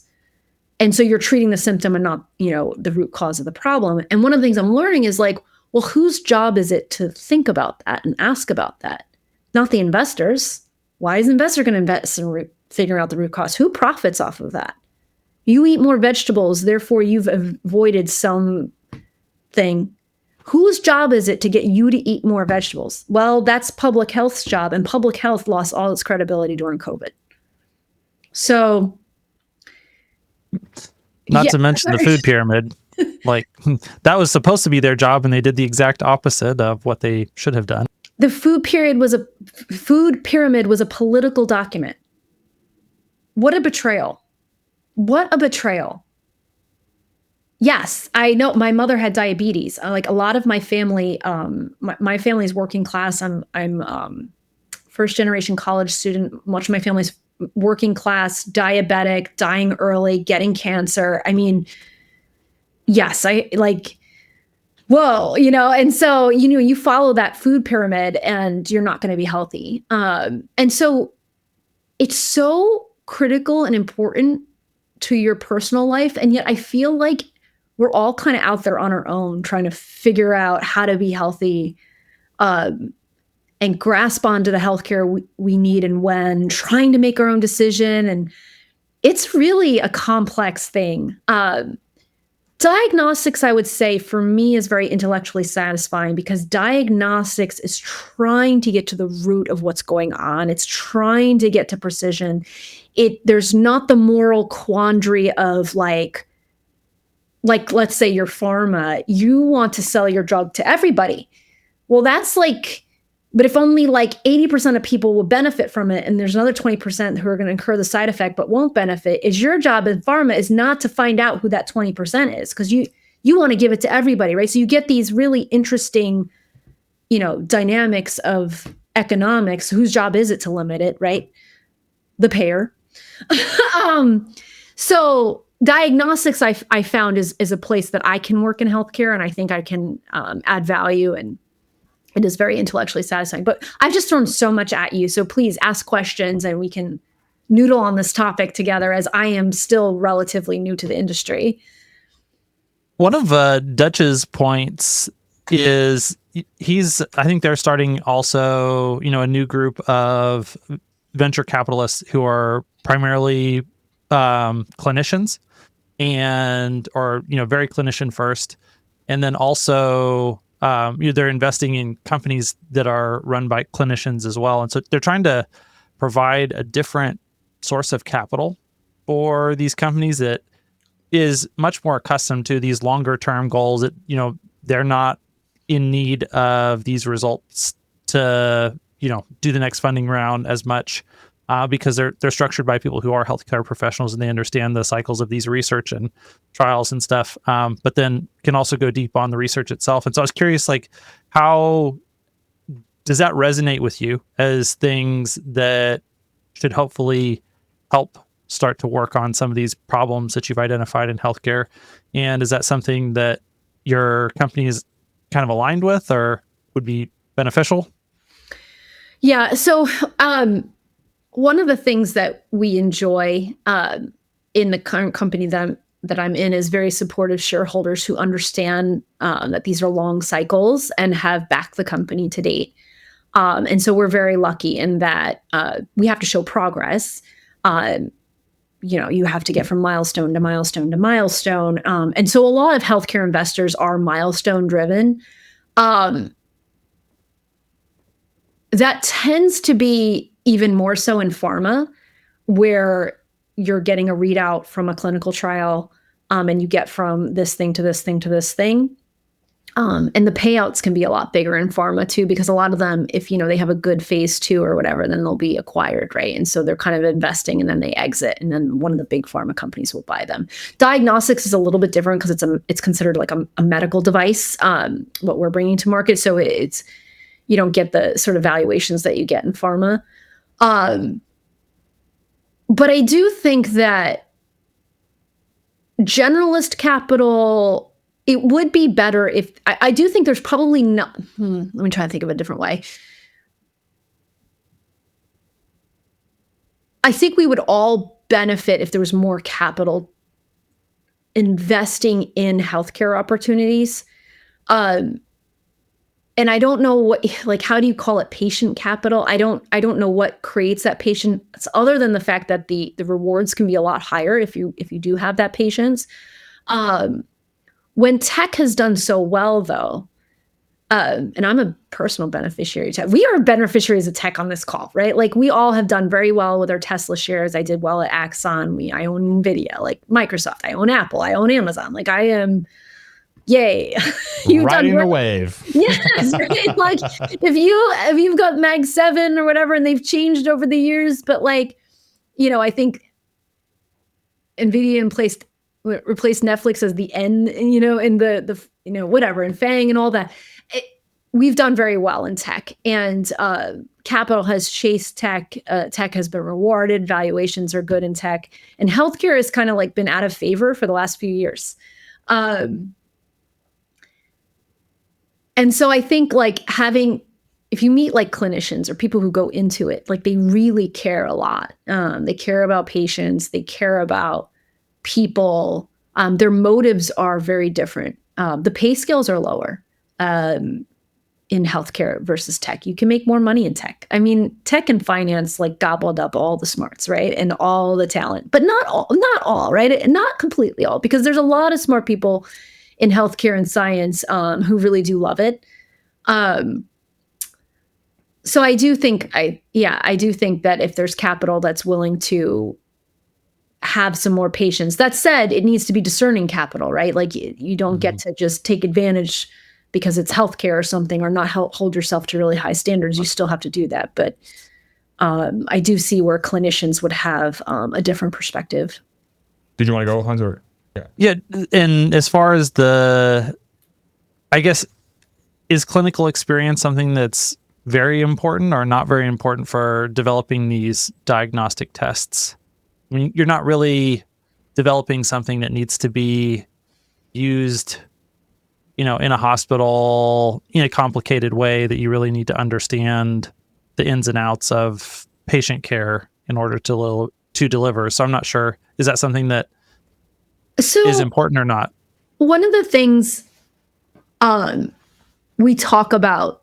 [SPEAKER 1] And so you're treating the symptom and not, the root cause of the problem. And one of the things I'm learning is like, well, whose job is it to think about that and ask about that? Not the investors. Why is an investor going to invest in figuring out the root cause? Who profits off of that? You eat more vegetables, therefore you've avoided something. Whose job is it to get you to eat more vegetables? Well, that's public health's job, and public health lost all its credibility during COVID. So,
[SPEAKER 3] not to mention the food pyramid. Like, that was supposed to be their job, and they did the exact opposite of what they should have done.
[SPEAKER 1] The food pyramid was a political document. What a betrayal. What a betrayal. Yes, I know my mother had diabetes. Like a lot of my family, my family's working class. I'm first generation college student. Much of my family's working class, diabetic, dying early, getting cancer. I mean, yes, whoa, and so, you follow that food pyramid and you're not going to be healthy. And so it's so critical and important to your personal life. And yet I feel like we're all kind of out there on our own trying to figure out how to be healthy and grasp onto the healthcare we need and when, trying to make our own decision. And it's really a complex thing. Diagnostics, I would say, for me, is very intellectually satisfying because diagnostics is trying to get to the root of what's going on. It's trying to get to precision. There's not the moral quandary of like, let's say you're pharma, you want to sell your drug to everybody. Well, that's like, but if only like 80% of people will benefit from it, and there's another 20% who are going to incur the side effect but won't benefit, is your job in pharma is not to find out who that 20% is, because you want to give it to everybody, right? So you get these really interesting, dynamics of economics. Whose job is it to limit it, right? The payer. So diagnostics, I found is a place that I can work in healthcare, and I think I can add value, and it is very intellectually satisfying. But I've just thrown so much at you. So please ask questions and we can noodle on this topic together, as I am still relatively new to the industry.
[SPEAKER 3] One of Dutch's points is I think they're starting also, a new group of venture capitalists who are primarily clinicians or very clinician first. And then also, they're investing in companies that are run by clinicians as well. And so they're trying to provide a different source of capital for these companies that is much more accustomed to these longer term goals that, they're not in need of these results to, do the next funding round as much because they're structured by people who are healthcare professionals and they understand the cycles of these research and trials and stuff, but then can also go deep on the research itself. And so I was curious, like, how does that resonate with you as things that should hopefully help start to work on some of these problems that you've identified in healthcare? And is that something that your company is kind of aligned with or would be beneficial?
[SPEAKER 1] Yeah. So one of the things that we enjoy in the current company that I'm in is very supportive shareholders who understand that these are long cycles and have backed the company to date. And so we're very lucky in that we have to show progress. You have to get from milestone to milestone to milestone. And so a lot of healthcare investors are milestone driven. That tends to be even more so in pharma, where you're getting a readout from a clinical trial, and you get from this thing to this thing to this thing. And the payouts can be a lot bigger in pharma too, because a lot of them, if they have a good phase 2 or whatever, then they'll be acquired, right? And so they're kind of investing and then they exit, and then one of the big pharma companies will buy them. Diagnostics is a little bit different because it's considered like a medical device, what we're bringing to market. So it's you don't get the sort of valuations that you get in pharma. But I do think that generalist capital, it would be better if I do think there's probably not. Let me try to think of a different way. I think we would all benefit if there was more capital investing in healthcare opportunities. And I don't know how do you call it, patient capital? I don't know what creates that patient, other than the fact that the rewards can be a lot higher if you do have that patience. When tech has done so well, though, and I'm a personal beneficiary of tech. We are beneficiaries of tech on this call, right? Like, we all have done very well with our Tesla shares. I did well at Axon. I own NVIDIA, like Microsoft. I own Apple. I own Amazon. Like, I am... Yay.
[SPEAKER 2] Riding the wave.
[SPEAKER 1] Yes. Right? Like, if you've got Mag 7 or whatever, and they've changed over the years, but I think NVIDIA replaced Netflix as the end, in the whatever, and FANG and all that. We've done very well in tech, and capital has chased tech. Tech has been rewarded. Valuations are good in tech, and healthcare has kind of been out of favor for the last few years. And so I think if you meet clinicians or people who go into it, they really care a lot. They care about patients. They care about people. Their motives are very different. The pay scales are lower in healthcare versus tech. You can make more money in tech. I mean, tech and finance gobbled up all the smarts, right? And all the talent, but not all, right? Not completely all, because there's a lot of smart people in healthcare and science who really do love it. So I do think that if there's capital that's willing to have some more patience. That said, it needs to be discerning capital, right? You don't get to just take advantage because it's healthcare or something, or not hold yourself to really high standards. You still have to do that. But I do see where clinicians would have a different perspective.
[SPEAKER 2] Did you want to go, Hans? Or?
[SPEAKER 3] Yeah. And as far as I guess, is clinical experience something that's very important or not very important for developing these diagnostic tests? I mean, you're not really developing something that needs to be used, in a hospital in a complicated way that you really need to understand the ins and outs of patient care in order to deliver. So I'm not sure, is that something that is important or not?
[SPEAKER 1] One of the things we talk about,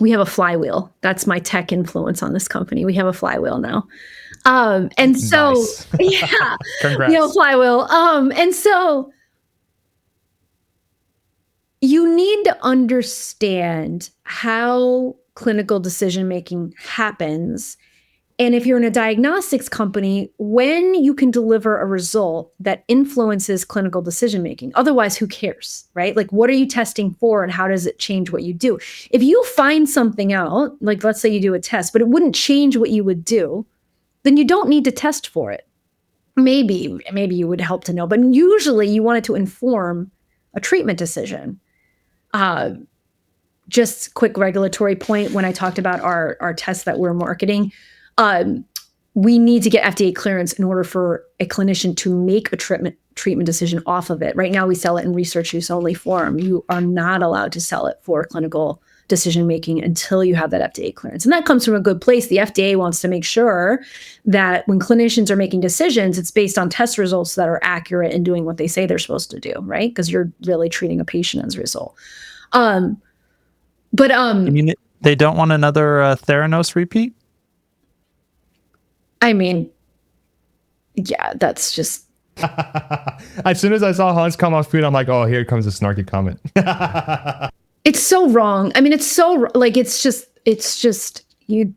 [SPEAKER 1] we have a flywheel. That's my tech influence on this company. We have a flywheel now. And so,
[SPEAKER 2] nice.
[SPEAKER 1] Yeah,
[SPEAKER 2] Congrats.
[SPEAKER 1] we have a flywheel. And so you need to understand how clinical decision-making happens. And if you're in a diagnostics company, when you can deliver a result that influences clinical decision-making. Otherwise, who cares, right? What are you testing for, and how does it change what you do? If you find something out, let's say you do a test, but it wouldn't change what you would do, then you don't need to test for it. Maybe you would help to know, but usually you want it to inform a treatment decision. Just quick regulatory point, when I talked about our tests that we're marketing, we need to get FDA clearance in order for a clinician to make a treatment decision off of it. Right now, we sell it in research use only form. You are not allowed to sell it for clinical decision making until you have that FDA clearance. And that comes from a good place. The FDA wants to make sure that when clinicians are making decisions, it's based on test results that are accurate and doing what they say they're supposed to do, right? Because you're really treating a patient as a result.
[SPEAKER 3] I mean, they don't want another Theranos repeat?
[SPEAKER 1] I mean, yeah, that's just...
[SPEAKER 2] As soon as I saw Hans come off food, I'm like, oh, here comes a snarky comment.
[SPEAKER 1] It's so wrong. I mean, it's so like, it's just you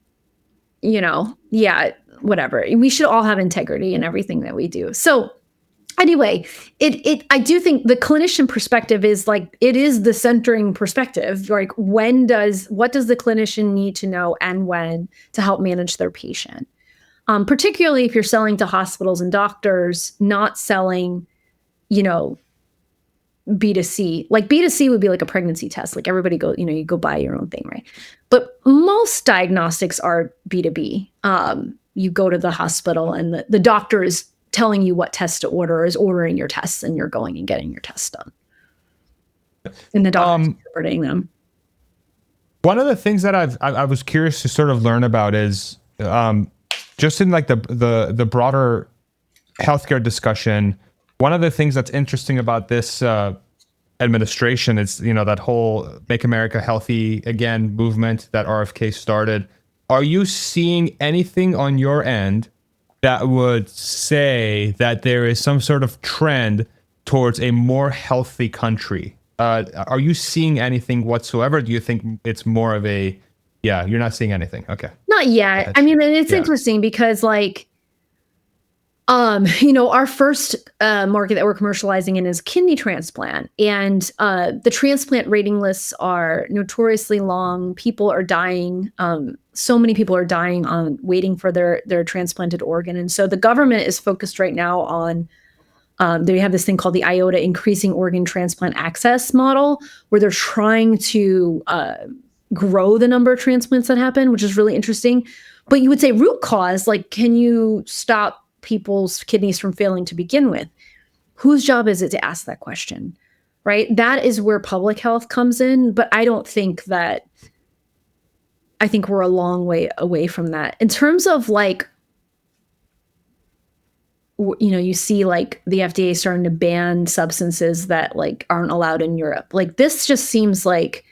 [SPEAKER 1] know, yeah, whatever. We should all have integrity in everything that we do. So anyway, I do think the clinician perspective is like, it is the centering perspective. Like, what does the clinician need to know and when to help manage their patient? Particularly if you're selling to hospitals and doctors, not selling, you know, B2C. Like B2C would be like a pregnancy test. Like everybody go, you know, you go buy your own thing, right? But most diagnostics are B2B. You go to the hospital and the doctor is telling you what tests to order, or is ordering your tests, and you're going and getting your tests done. And the doctor's interpreting them.
[SPEAKER 2] One of the things that I was curious to sort of learn about is just in like the broader healthcare discussion. One of the things that's interesting about this administration is, you know, that whole Make America Healthy Again movement that RFK started. Are you seeing anything on your end that would say that there is some sort of trend towards a more healthy country? Are you seeing anything whatsoever? Do you think it's more of a, yeah, you're not seeing anything? Okay.
[SPEAKER 1] Not yet. I mean, it's interesting because like, you know, our first market that we're commercializing in is kidney transplant. And the transplant waiting lists are notoriously long. People are dying. So many people are dying on waiting for their transplanted organ. And so the government is focused right now on, they have this thing called the IOTA, Increasing Organ Transplant Access model, where they're trying to grow the number of transplants that happen, which is really interesting. But you would say root cause, like, can you stop people's kidneys from failing to begin with? Whose job is it to ask that question, right? That is where public health comes in. But I think we're a long way away from that. In terms of like, you know, you see like the FDA starting to ban substances that like aren't allowed in Europe. Like this just seems like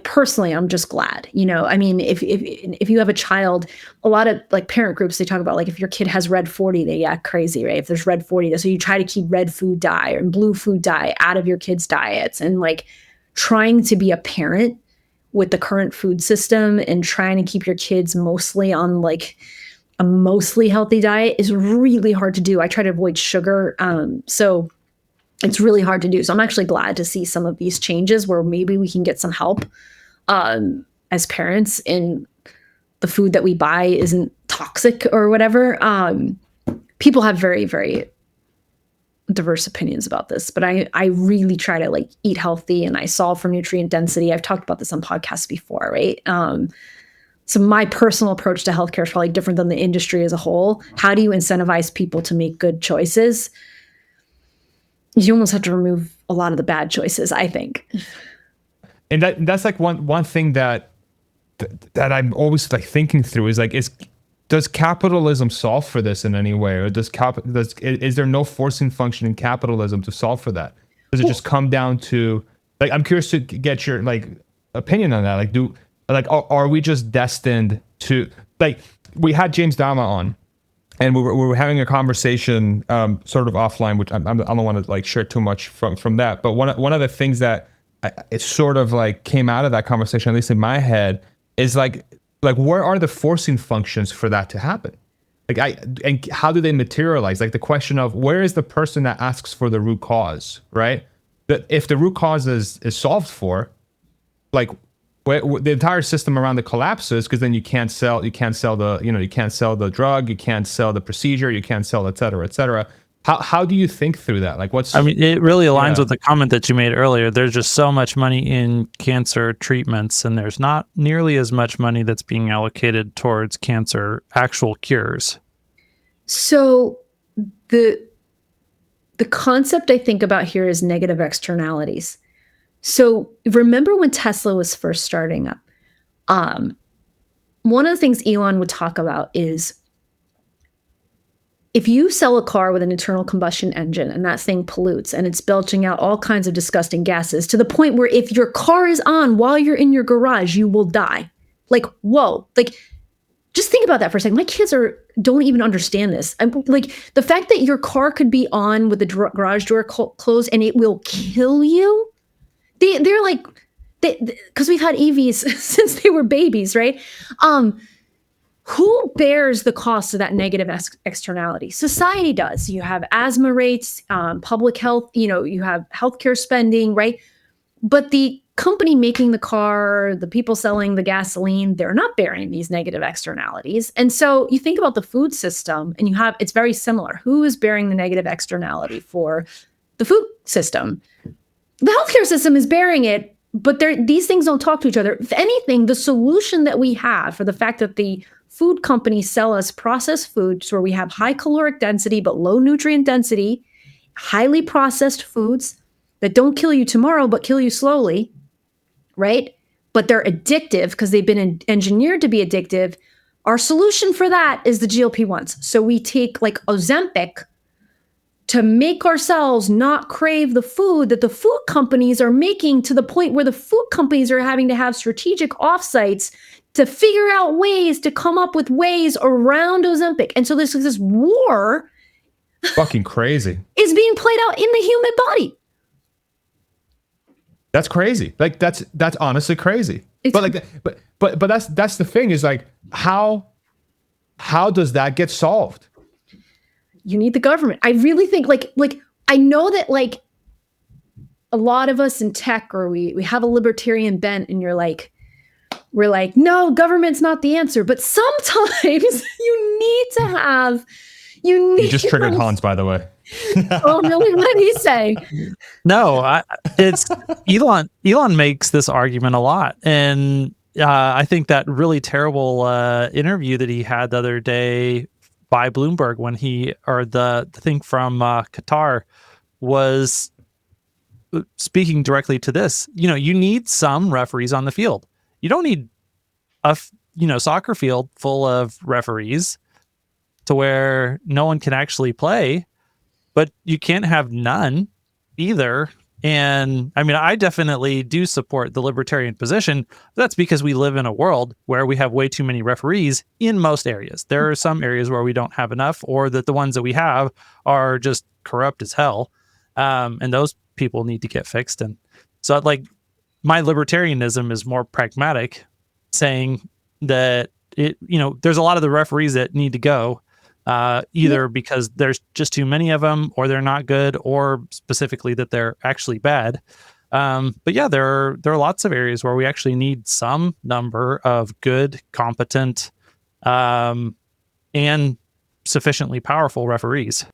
[SPEAKER 1] personally, I'm just glad, you know. I mean, if you have a child, a lot of like parent groups, they talk about like if your kid has red 40, they act crazy, right? If there's red 40, so you try to keep red food dye and blue food dye out of your kids' diets, and like trying to be a parent with the current food system and trying to keep your kids mostly on like a mostly healthy diet is really hard to do. I try to avoid sugar, so it's really hard to do. So I'm actually glad to see some of these changes where maybe we can get some help as parents, and the food that we buy isn't toxic or whatever. People have very, very diverse opinions about this, but I really try to like eat healthy, and I solve for nutrient density. I've talked about this on podcasts before, right? So my personal approach to healthcare is probably different than the industry as a whole. How do you incentivize people to make good choices? You almost have to remove a lot of the bad choices, I think.
[SPEAKER 2] And that's like one thing that I'm always like thinking through is like, does capitalism solve for this in any way, or is there no forcing function in capitalism to solve for that? Does it just come down to like, I'm curious to get your like opinion on that. Like, are we just destined to, like, we had James Dama on, and we were having a conversation sort of offline, which I don't want to like share too much from that. But one of the things that it sort of like came out of that conversation, at least in my head, is like where are the forcing functions for that to happen? And how do they materialize? Like the question of where is the person that asks for the root cause, right? That if the root cause is solved for, like the entire system around it collapses, because then you can't sell the drug, you can't sell the procedure, you can't sell et cetera. How do you think through that? Like I mean,
[SPEAKER 3] it really aligns with the comment that you made earlier. There's just so much money in cancer treatments, and there's not nearly as much money that's being allocated towards cancer actual cures.
[SPEAKER 1] So the concept I think about here is negative externalities. So remember when Tesla was first starting up? One of the things Elon would talk about is if you sell a car with an internal combustion engine and that thing pollutes and it's belching out all kinds of disgusting gases to the point where if your car is on while you're in your garage, you will die. Like, whoa, like, just think about that for a second. My kids don't even understand this. Like the fact that your car could be on with the garage door closed and it will kill you. They're like, because we've had EVs since they were babies, right? Who bears the cost of that negative externality? Society does. You have asthma rates, public health, you have healthcare spending, right? But the company making the car, the people selling the gasoline, they're not bearing these negative externalities. And so you think about the food system and it's very similar. Who is bearing the negative externality for the food system? The healthcare system is bearing it, but these things don't talk to each other. If anything, the solution that we have for the fact that the food companies sell us processed foods where we have high caloric density but low nutrient density, highly processed foods that don't kill you tomorrow but kill you slowly, right? But they're addictive because they've been engineered to be addictive. Our solution for that is the GLP-1s. So we take like Ozempic to make ourselves not crave the food that the food companies are making to the point where the food companies are having to have strategic offsites to figure out ways to come up with ways around Ozempic. And so this war
[SPEAKER 2] fucking crazy
[SPEAKER 1] is being played out in the human body.
[SPEAKER 2] That's crazy. Like that's honestly crazy. But that's the thing is like how does that get solved?
[SPEAKER 1] You need the government. I really think like I know that like a lot of us in tech or we have a libertarian bent and we're like, no, government's not the answer. But sometimes you just
[SPEAKER 2] triggered Hans, by the way.
[SPEAKER 1] Oh, really? What did he say?
[SPEAKER 3] No, it's Elon. Elon makes this argument a lot. And I think that really terrible interview that he had the other day by Bloomberg when the thing from Qatar was speaking directly to this. You need some referees on the field. You don't need a soccer field full of referees to where no one can actually play, but you can't have none either. And I mean, I definitely do support the libertarian position. That's because we live in a world where we have way too many referees in most areas. There are some areas where we don't have enough, or that the ones that we have are just corrupt as hell. And those people need to get fixed. And so like my libertarianism is more pragmatic, saying that there's a lot of the referees that need to go, either because there's just too many of them, or they're not good, or specifically that they're actually bad. But yeah, there are lots of areas where we actually need some number of good, competent, and sufficiently powerful referees.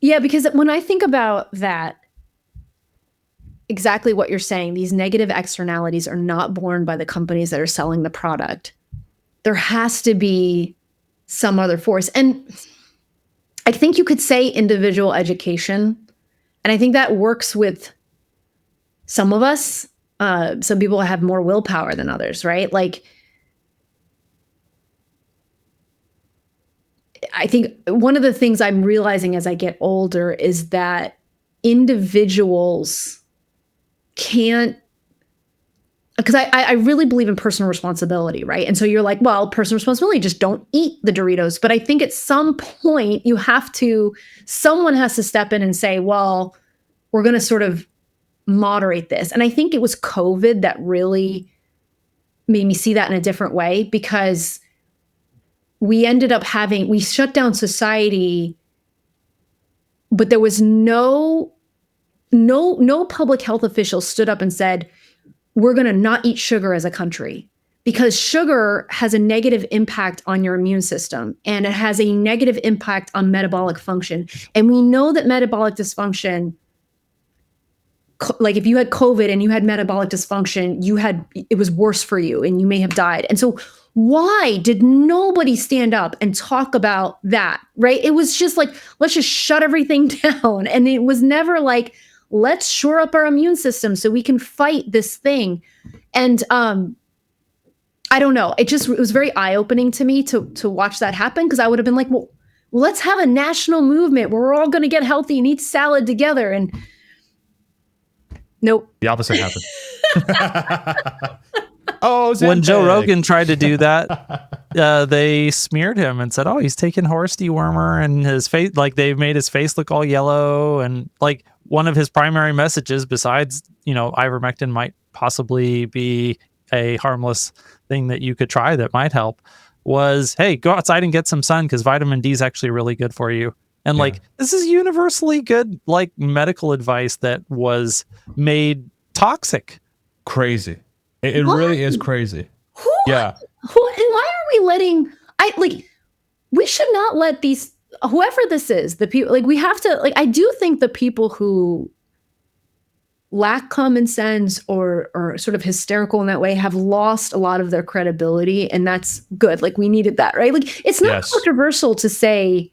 [SPEAKER 1] Yeah, because when I think about that, exactly what you're saying, these negative externalities are not borne by the companies that are selling the product. There has to be some other force. And I think you could say individual education. And I think that works with some of us. Some people have more willpower than others, right? Like, I think one of the things I'm realizing as I get older is that individuals can't, because I really believe in personal responsibility, right? And so you're like, well, personal responsibility, just don't eat the Doritos. But I think at some point someone has to step in and say, well, we're going to sort of moderate this. And I think it was COVID that really made me see that in a different way, because we ended up we shut down society, but there was no public health official stood up and said, we're going to not eat sugar as a country, because sugar has a negative impact on your immune system, and it has a negative impact on metabolic function. And we know that metabolic dysfunction like if you had COVID and you had metabolic dysfunction, it was worse for you and you may have died. And so why did nobody stand up and talk about that, right? It was just like, let's just shut everything down. And it was never like, let's shore up our immune system so we can fight this thing. And I don't know. It was very eye-opening to me to watch that happen, because I would have been like, well, let's have a national movement where we're all going to get healthy and eat salad together. And nope.
[SPEAKER 2] The opposite happened. Oh,
[SPEAKER 3] when Joe Rogan tried to do that, they smeared him and said, "Oh, he's taking horse dewormer," and his face, like they made his face look all yellow. And like one of his primary messages, besides ivermectin might possibly be a harmless thing that you could try that might help, was, hey, go outside and get some sun because vitamin D is actually really good for you. And like this is universally good, like medical advice that was made toxic.
[SPEAKER 2] Crazy. It really is crazy.
[SPEAKER 1] Who? And why are we letting? We should not let these, whoever this is, the people. Like we have to. Like I do think the people who lack common sense or sort of hysterical in that way have lost a lot of their credibility, and that's good. Like we needed that, right? Like it's not controversial to say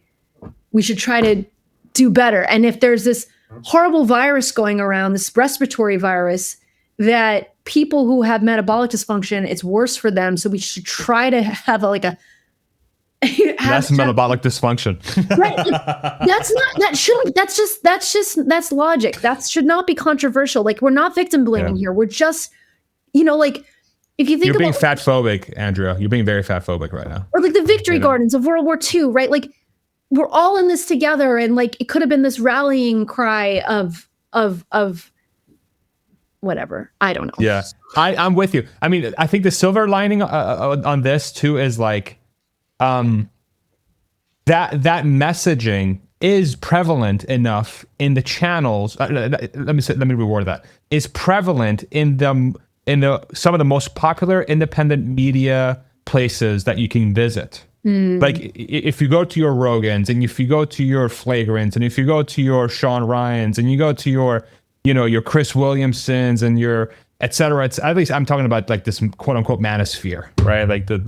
[SPEAKER 1] we should try to do better. And if there's this horrible virus going around, this respiratory virus, that people who have metabolic dysfunction, it's worse for them. So we should try to have
[SPEAKER 2] less metabolic dysfunction.
[SPEAKER 1] Right. That's logic. That should not be controversial. Like we're not victim blaming here. We're just, like if you think
[SPEAKER 2] you're being fat phobic, Andrea, you're being very fat phobic right now.
[SPEAKER 1] Or like the victory gardens of World War II, right? Like we're all in this together. And like, it could have been this rallying cry of whatever. I don't know.
[SPEAKER 2] Yeah, I'm with you. I mean, I think the silver lining on this too is like, that messaging is prevalent enough in the channels. Let me reword that. Is prevalent in the some of the most popular independent media places that you can visit. Like if you go to your Rogans and if you go to your Flagrants and if you go to your Sean Ryans and you go to your your Chris Williamsons and your et cetera. At least I'm talking about like this quote unquote manosphere, right? Like the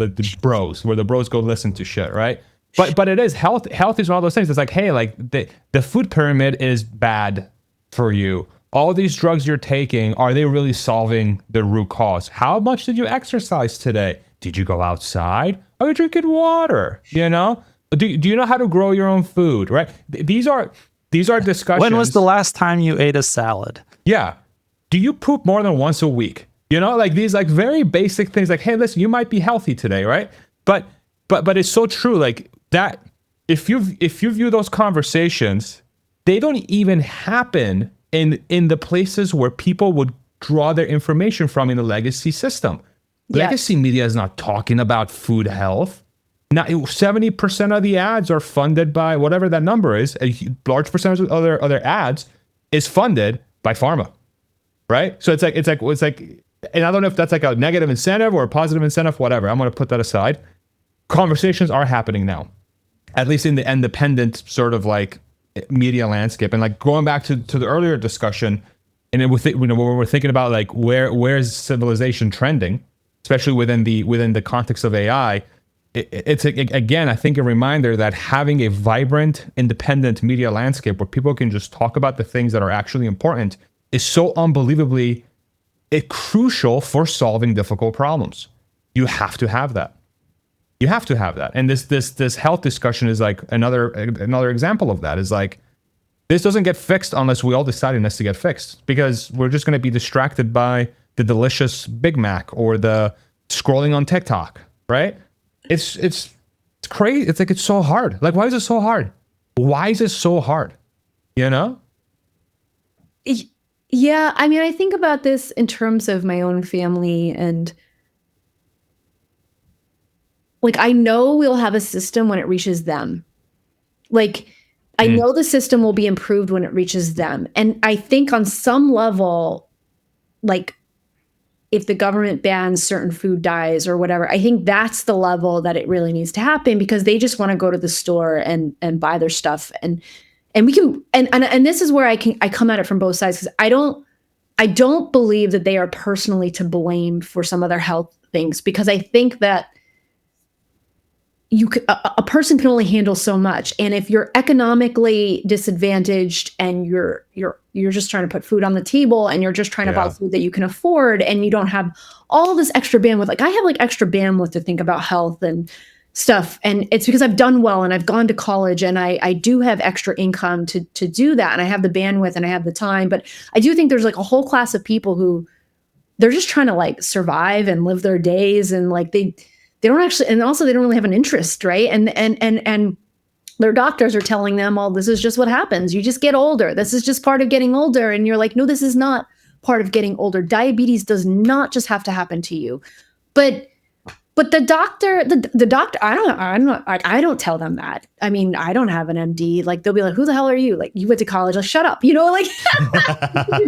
[SPEAKER 2] bros, where the bros go listen to shit, right? But it is health. Health is one of those things. It's like, hey, like the food pyramid is bad for you. All these drugs you're taking, are they really solving the root cause? How much did you exercise today? Did you go outside? Are you drinking water? Do you know how to grow your own food, right? These are discussions.
[SPEAKER 3] When was the last time you ate a salad?
[SPEAKER 2] Yeah. Do you poop more than once a week? Like these like very basic things like, hey, listen, you might be healthy today, right? But it's so true. Like that, if you view those conversations, they don't even happen in the places where people would draw their information from in the legacy system. Legacy media is not talking about food health. Now, 70% of the ads are funded by whatever that number is. A large percentage of other ads is funded by pharma, right? So it's like, and I don't know if that's like a negative incentive or a positive incentive, whatever. I'm going to put that aside. Conversations are happening now, at least in the independent sort of like media landscape. And like going back to the earlier discussion, and then when we're thinking about like where's civilization trending, especially within the context of AI. It's again, I think a reminder that having a vibrant, independent media landscape where people can just talk about the things that are actually important is so unbelievably crucial for solving difficult problems. You have to have that. You have to have that. And this health discussion is like another example of that. Is like, this doesn't get fixed unless we all decide it has to get fixed, because we're just going to be distracted by the delicious Big Mac or the scrolling on TikTok, right? It's crazy. It's like, it's so hard. Like, why is it so hard? Why is it so hard? Yeah.
[SPEAKER 1] I mean, I think about this in terms of my own family, and like, I know we'll have a system when it reaches them. Like, I know the system will be improved when it reaches them. And I think on some level, like, if the government bans certain food dyes or whatever, I think that's the level that it really needs to happen, because they just want to go to the store and buy their stuff. And we can, and this is where I come at it from both sides, because I don't I don't believe that they are personally to blame for some of their health things, because I think that a person can only handle so much. And if you're economically disadvantaged and you're just trying to put food on the table and you're just trying to buy food that you can afford and you don't have all this extra bandwidth, like I have like extra bandwidth to think about health and stuff. And it's because I've done well and I've gone to college and I do have extra income to do that. And I have the bandwidth and I have the time. But I do think there's like a whole class of people who they're just trying to like survive and live their days. And like they don't actually, and also they don't really have an interest, right? And their doctors are telling them, oh, this is just what happens. You just get older. This is just part of getting older. And you're like, no, this is not part of getting older. Diabetes does not just have to happen to you. But the doctor, I don't tell them that. I mean, I don't have an MD. Like they'll be like, who the hell are you? Like you went to college, like shut up, like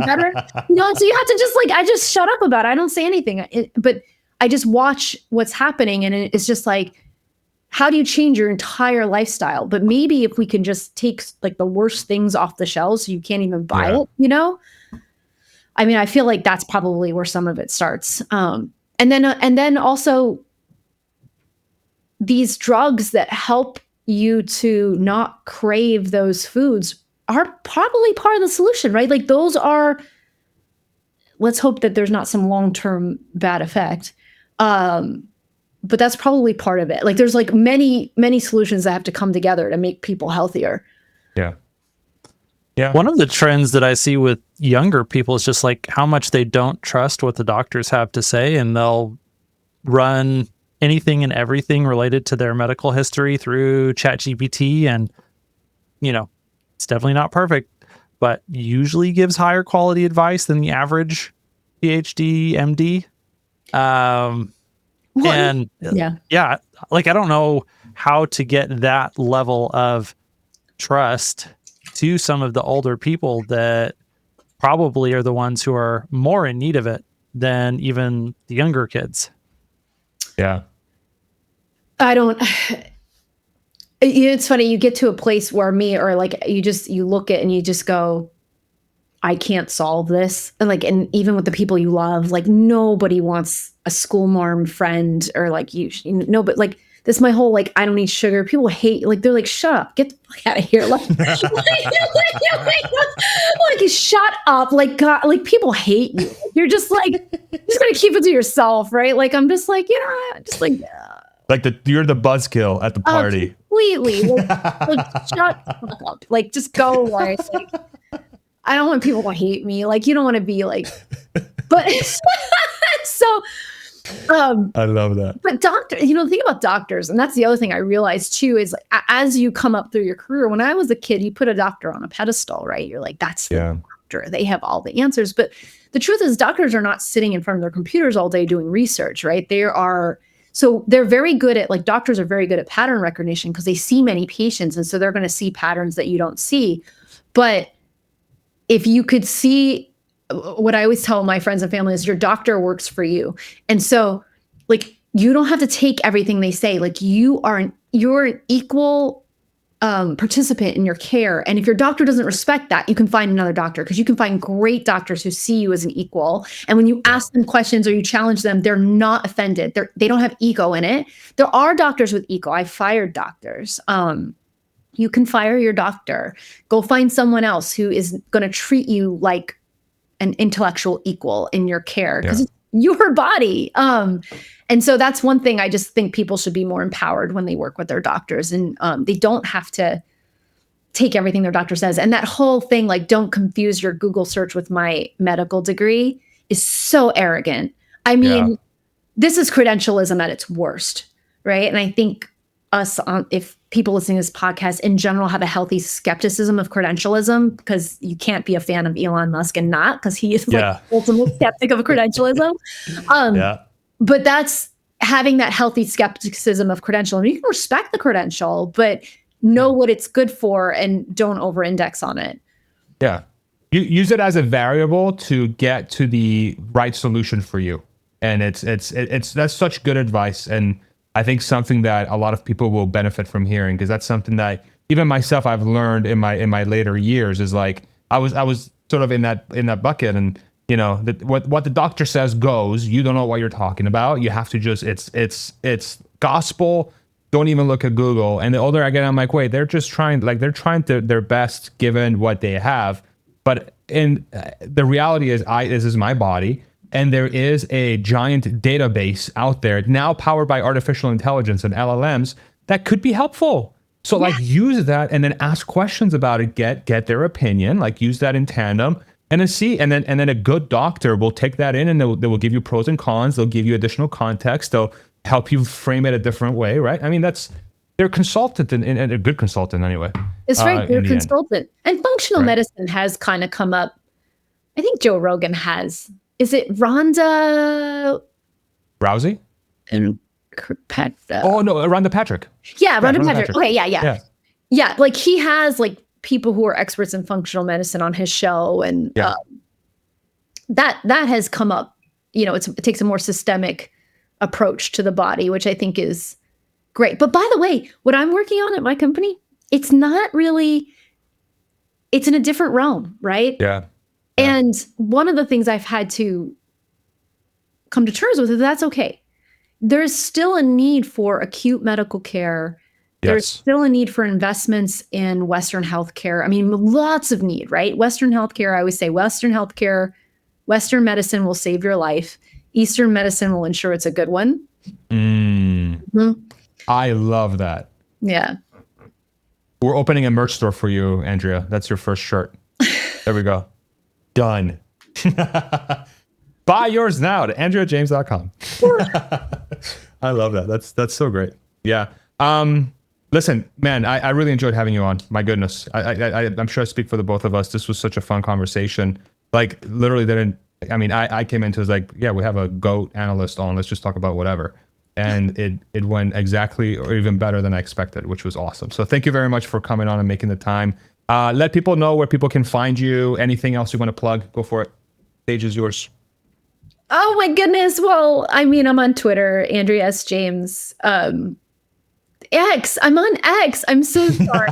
[SPEAKER 1] better. So you have to just like, I just shut up about it. I don't say anything. But I just watch what's happening. And it's just like, how do you change your entire lifestyle? But maybe if we can just take like the worst things off the shelves so you can't even buy it, I mean, I feel like that's probably where some of it starts. And then also these drugs that help you to not crave those foods are probably part of the solution, right? Like those are, let's hope that there's not some long-term bad effect. But that's probably part of it. Like there's like many, many solutions that have to come together to make people healthier.
[SPEAKER 2] Yeah. Yeah.
[SPEAKER 3] One of the trends that I see with younger people is just like how much they don't trust what the doctors have to say, and they'll run anything and everything related to their medical history through ChatGPT, and it's definitely not perfect, but usually gives higher quality advice than the average PhD, MD. Like I don't know how to get that level of trust to some of the older people that probably are the ones who are more in need of it than even the younger kids.
[SPEAKER 2] Yeah.
[SPEAKER 1] It's funny. You get to a place where you look at and you just go, I can't solve this. And even with the people you love, like nobody wants a school marm friend or like but like this is my whole, like, I don't eat sugar. People hate, like, they're like, shut up, get the fuck out of here. Like, shut up. Like, God, like people hate you. You're just like, you're just going to keep it to yourself. Right. Like, I'm just like, just like,
[SPEAKER 2] you're the buzzkill at the party.
[SPEAKER 1] Completely. Like shut the fuck up. Like, just go away. Like, I don't want people to hate me. Like, you don't want to be like, but so,
[SPEAKER 2] I love that.
[SPEAKER 1] But think about doctors. And that's the other thing I realized too, is as you come up through your career, when I was a kid, you put a doctor on a pedestal, right? You're like, that's the doctor. They have all the answers. But the truth is doctors are not sitting in front of their computers all day doing research, right? So they're very good at, like, doctors are very good at pattern recognition because they see many patients. And so they're going to see patterns that you don't see. But if you could see, what I always tell my friends and family is your doctor works for you. And so, like, you don't have to take everything they say. Like, you're an equal participant in your care. And if your doctor doesn't respect that, you can find another doctor, because you can find great doctors who see you as an equal. And when you ask them questions or you challenge them, they're not offended. They don't have ego in it. There are doctors with ego. I fired doctors. You can fire your doctor. Go find someone else who is going to treat you like an intellectual equal in your care, because it's your body. And so that's one thing I just think people should be more empowered when they work with their doctors, and they don't have to take everything their doctor says. And that whole thing, like, don't confuse your Google search with my medical degree, is so arrogant. I mean, this is credentialism at its worst, right? And I think if people listening to this podcast in general have a healthy skepticism of credentialism, because you can't be a fan of Elon Musk and not, because he is like ultimate skeptic of credentialism. But that's having that healthy skepticism of credentialism. You can respect the credential, but know what it's good for and don't over-index on it.
[SPEAKER 2] Yeah. You use it as a variable to get to the right solution for you. And that's such good advice. And I think something that a lot of people will benefit from hearing, because that's something that even myself I've learned in my later years, is like I was sort of in that bucket, and what the doctor says goes. You don't know what you're talking about. You have to just, it's gospel. Don't even look at Google. And the older I get, I'm like, wait, they're trying their best given what they have. But the reality is, this is my body, and there is a giant database out there now powered by artificial intelligence and LLMs that could be helpful. So like use that and then ask questions about it, get their opinion, like use that in tandem, and then see, and then a good doctor will take that in and they will give you pros and cons. They'll give you additional context. They'll help you frame it a different way, right? I mean, they're a consultant and a good consultant anyway.
[SPEAKER 1] It's right, they're a consultant. And functional medicine has kind of come up. I think Joe Rogan has. Is it Rhonda
[SPEAKER 2] Rousey?
[SPEAKER 1] And
[SPEAKER 2] Rhonda Patrick.
[SPEAKER 1] Yeah, Rhonda Patrick. Okay, yeah. Like he has like people who are experts in functional medicine on his show, and that has come up. It takes a more systemic approach to the body, which I think is great. But by the way, what I'm working on at my company, it's not really. It's in a different realm, right?
[SPEAKER 2] Yeah.
[SPEAKER 1] And one of the things I've had to come to terms with is that's okay. There's still a need for acute medical care. There's still a need for investments in Western healthcare. I mean, lots of need, right? Western healthcare, I always say Western healthcare, Western medicine will save your life. Eastern medicine will ensure it's a good one.
[SPEAKER 2] Mm-hmm. I love that.
[SPEAKER 1] Yeah.
[SPEAKER 2] We're opening a merch store for you, Andrea. That's your first shirt. There we go. Done. Buy yours now at andreajames.com. I love that. That's so great. Yeah. Listen, man, I really enjoyed having you on. My goodness. I'm sure I speak for the both of us. This was such a fun conversation. Like literally I came into it was like, yeah, we have a GOAT analyst on. Let's just talk about whatever. And it went exactly or even better than I expected, which was awesome. So thank you very much for coming on and making the time. Let people know where people can find you. Anything else you want to plug? Go for it. Stage is yours.
[SPEAKER 1] Oh my goodness. Well, I mean, I'm on Twitter, Andrea S. James. X. I'm on X. I'm so sorry.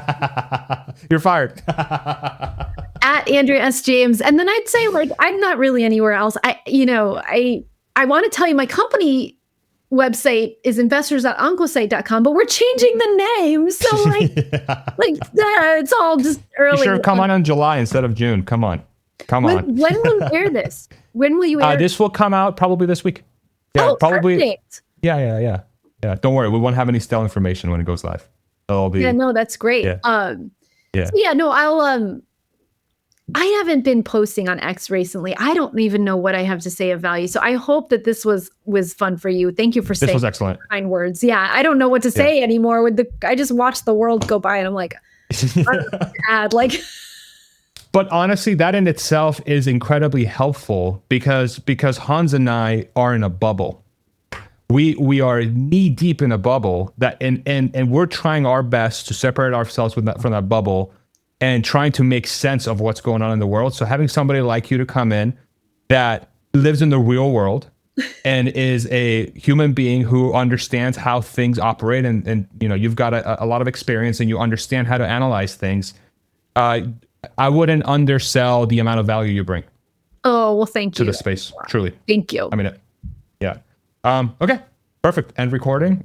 [SPEAKER 2] You're fired.
[SPEAKER 1] At Andrea S. James. And then I'd say, like, I'm not really anywhere else. I want to tell you my company website is investors.oncosite.com, but we're changing the name. So it's all just early.
[SPEAKER 2] You sure come on in July instead of June. Come on. When
[SPEAKER 1] will you air this? When will you air
[SPEAKER 2] this? Will come out probably this week. Yeah, probably. Perfect. Yeah. Don't worry. We won't have any stale information when it goes live. It'll be.
[SPEAKER 1] Yeah, no, that's great.
[SPEAKER 2] Yeah.
[SPEAKER 1] I'll I haven't been posting on X recently. I don't even know what I have to say of value. So I hope that this was fun for you. Thank you for saying
[SPEAKER 2] this was excellent.
[SPEAKER 1] Kind words. Yeah, I don't know what to say anymore. I just watched the world go by and I'm like, ad like.
[SPEAKER 2] But honestly, that in itself is incredibly helpful because Hans and I are in a bubble. We are knee deep in a bubble that and we're trying our best to separate ourselves from that bubble and trying to make sense of what's going on in the world. So having somebody like you to come in that lives in the real world and is a human being who understands how things operate and you've got a lot of experience and you understand how to analyze things. I wouldn't undersell the amount of value you bring.
[SPEAKER 1] Oh, well, thank you.
[SPEAKER 2] To the space, truly.
[SPEAKER 1] Thank you.
[SPEAKER 2] I mean, yeah. Okay, perfect. End recording.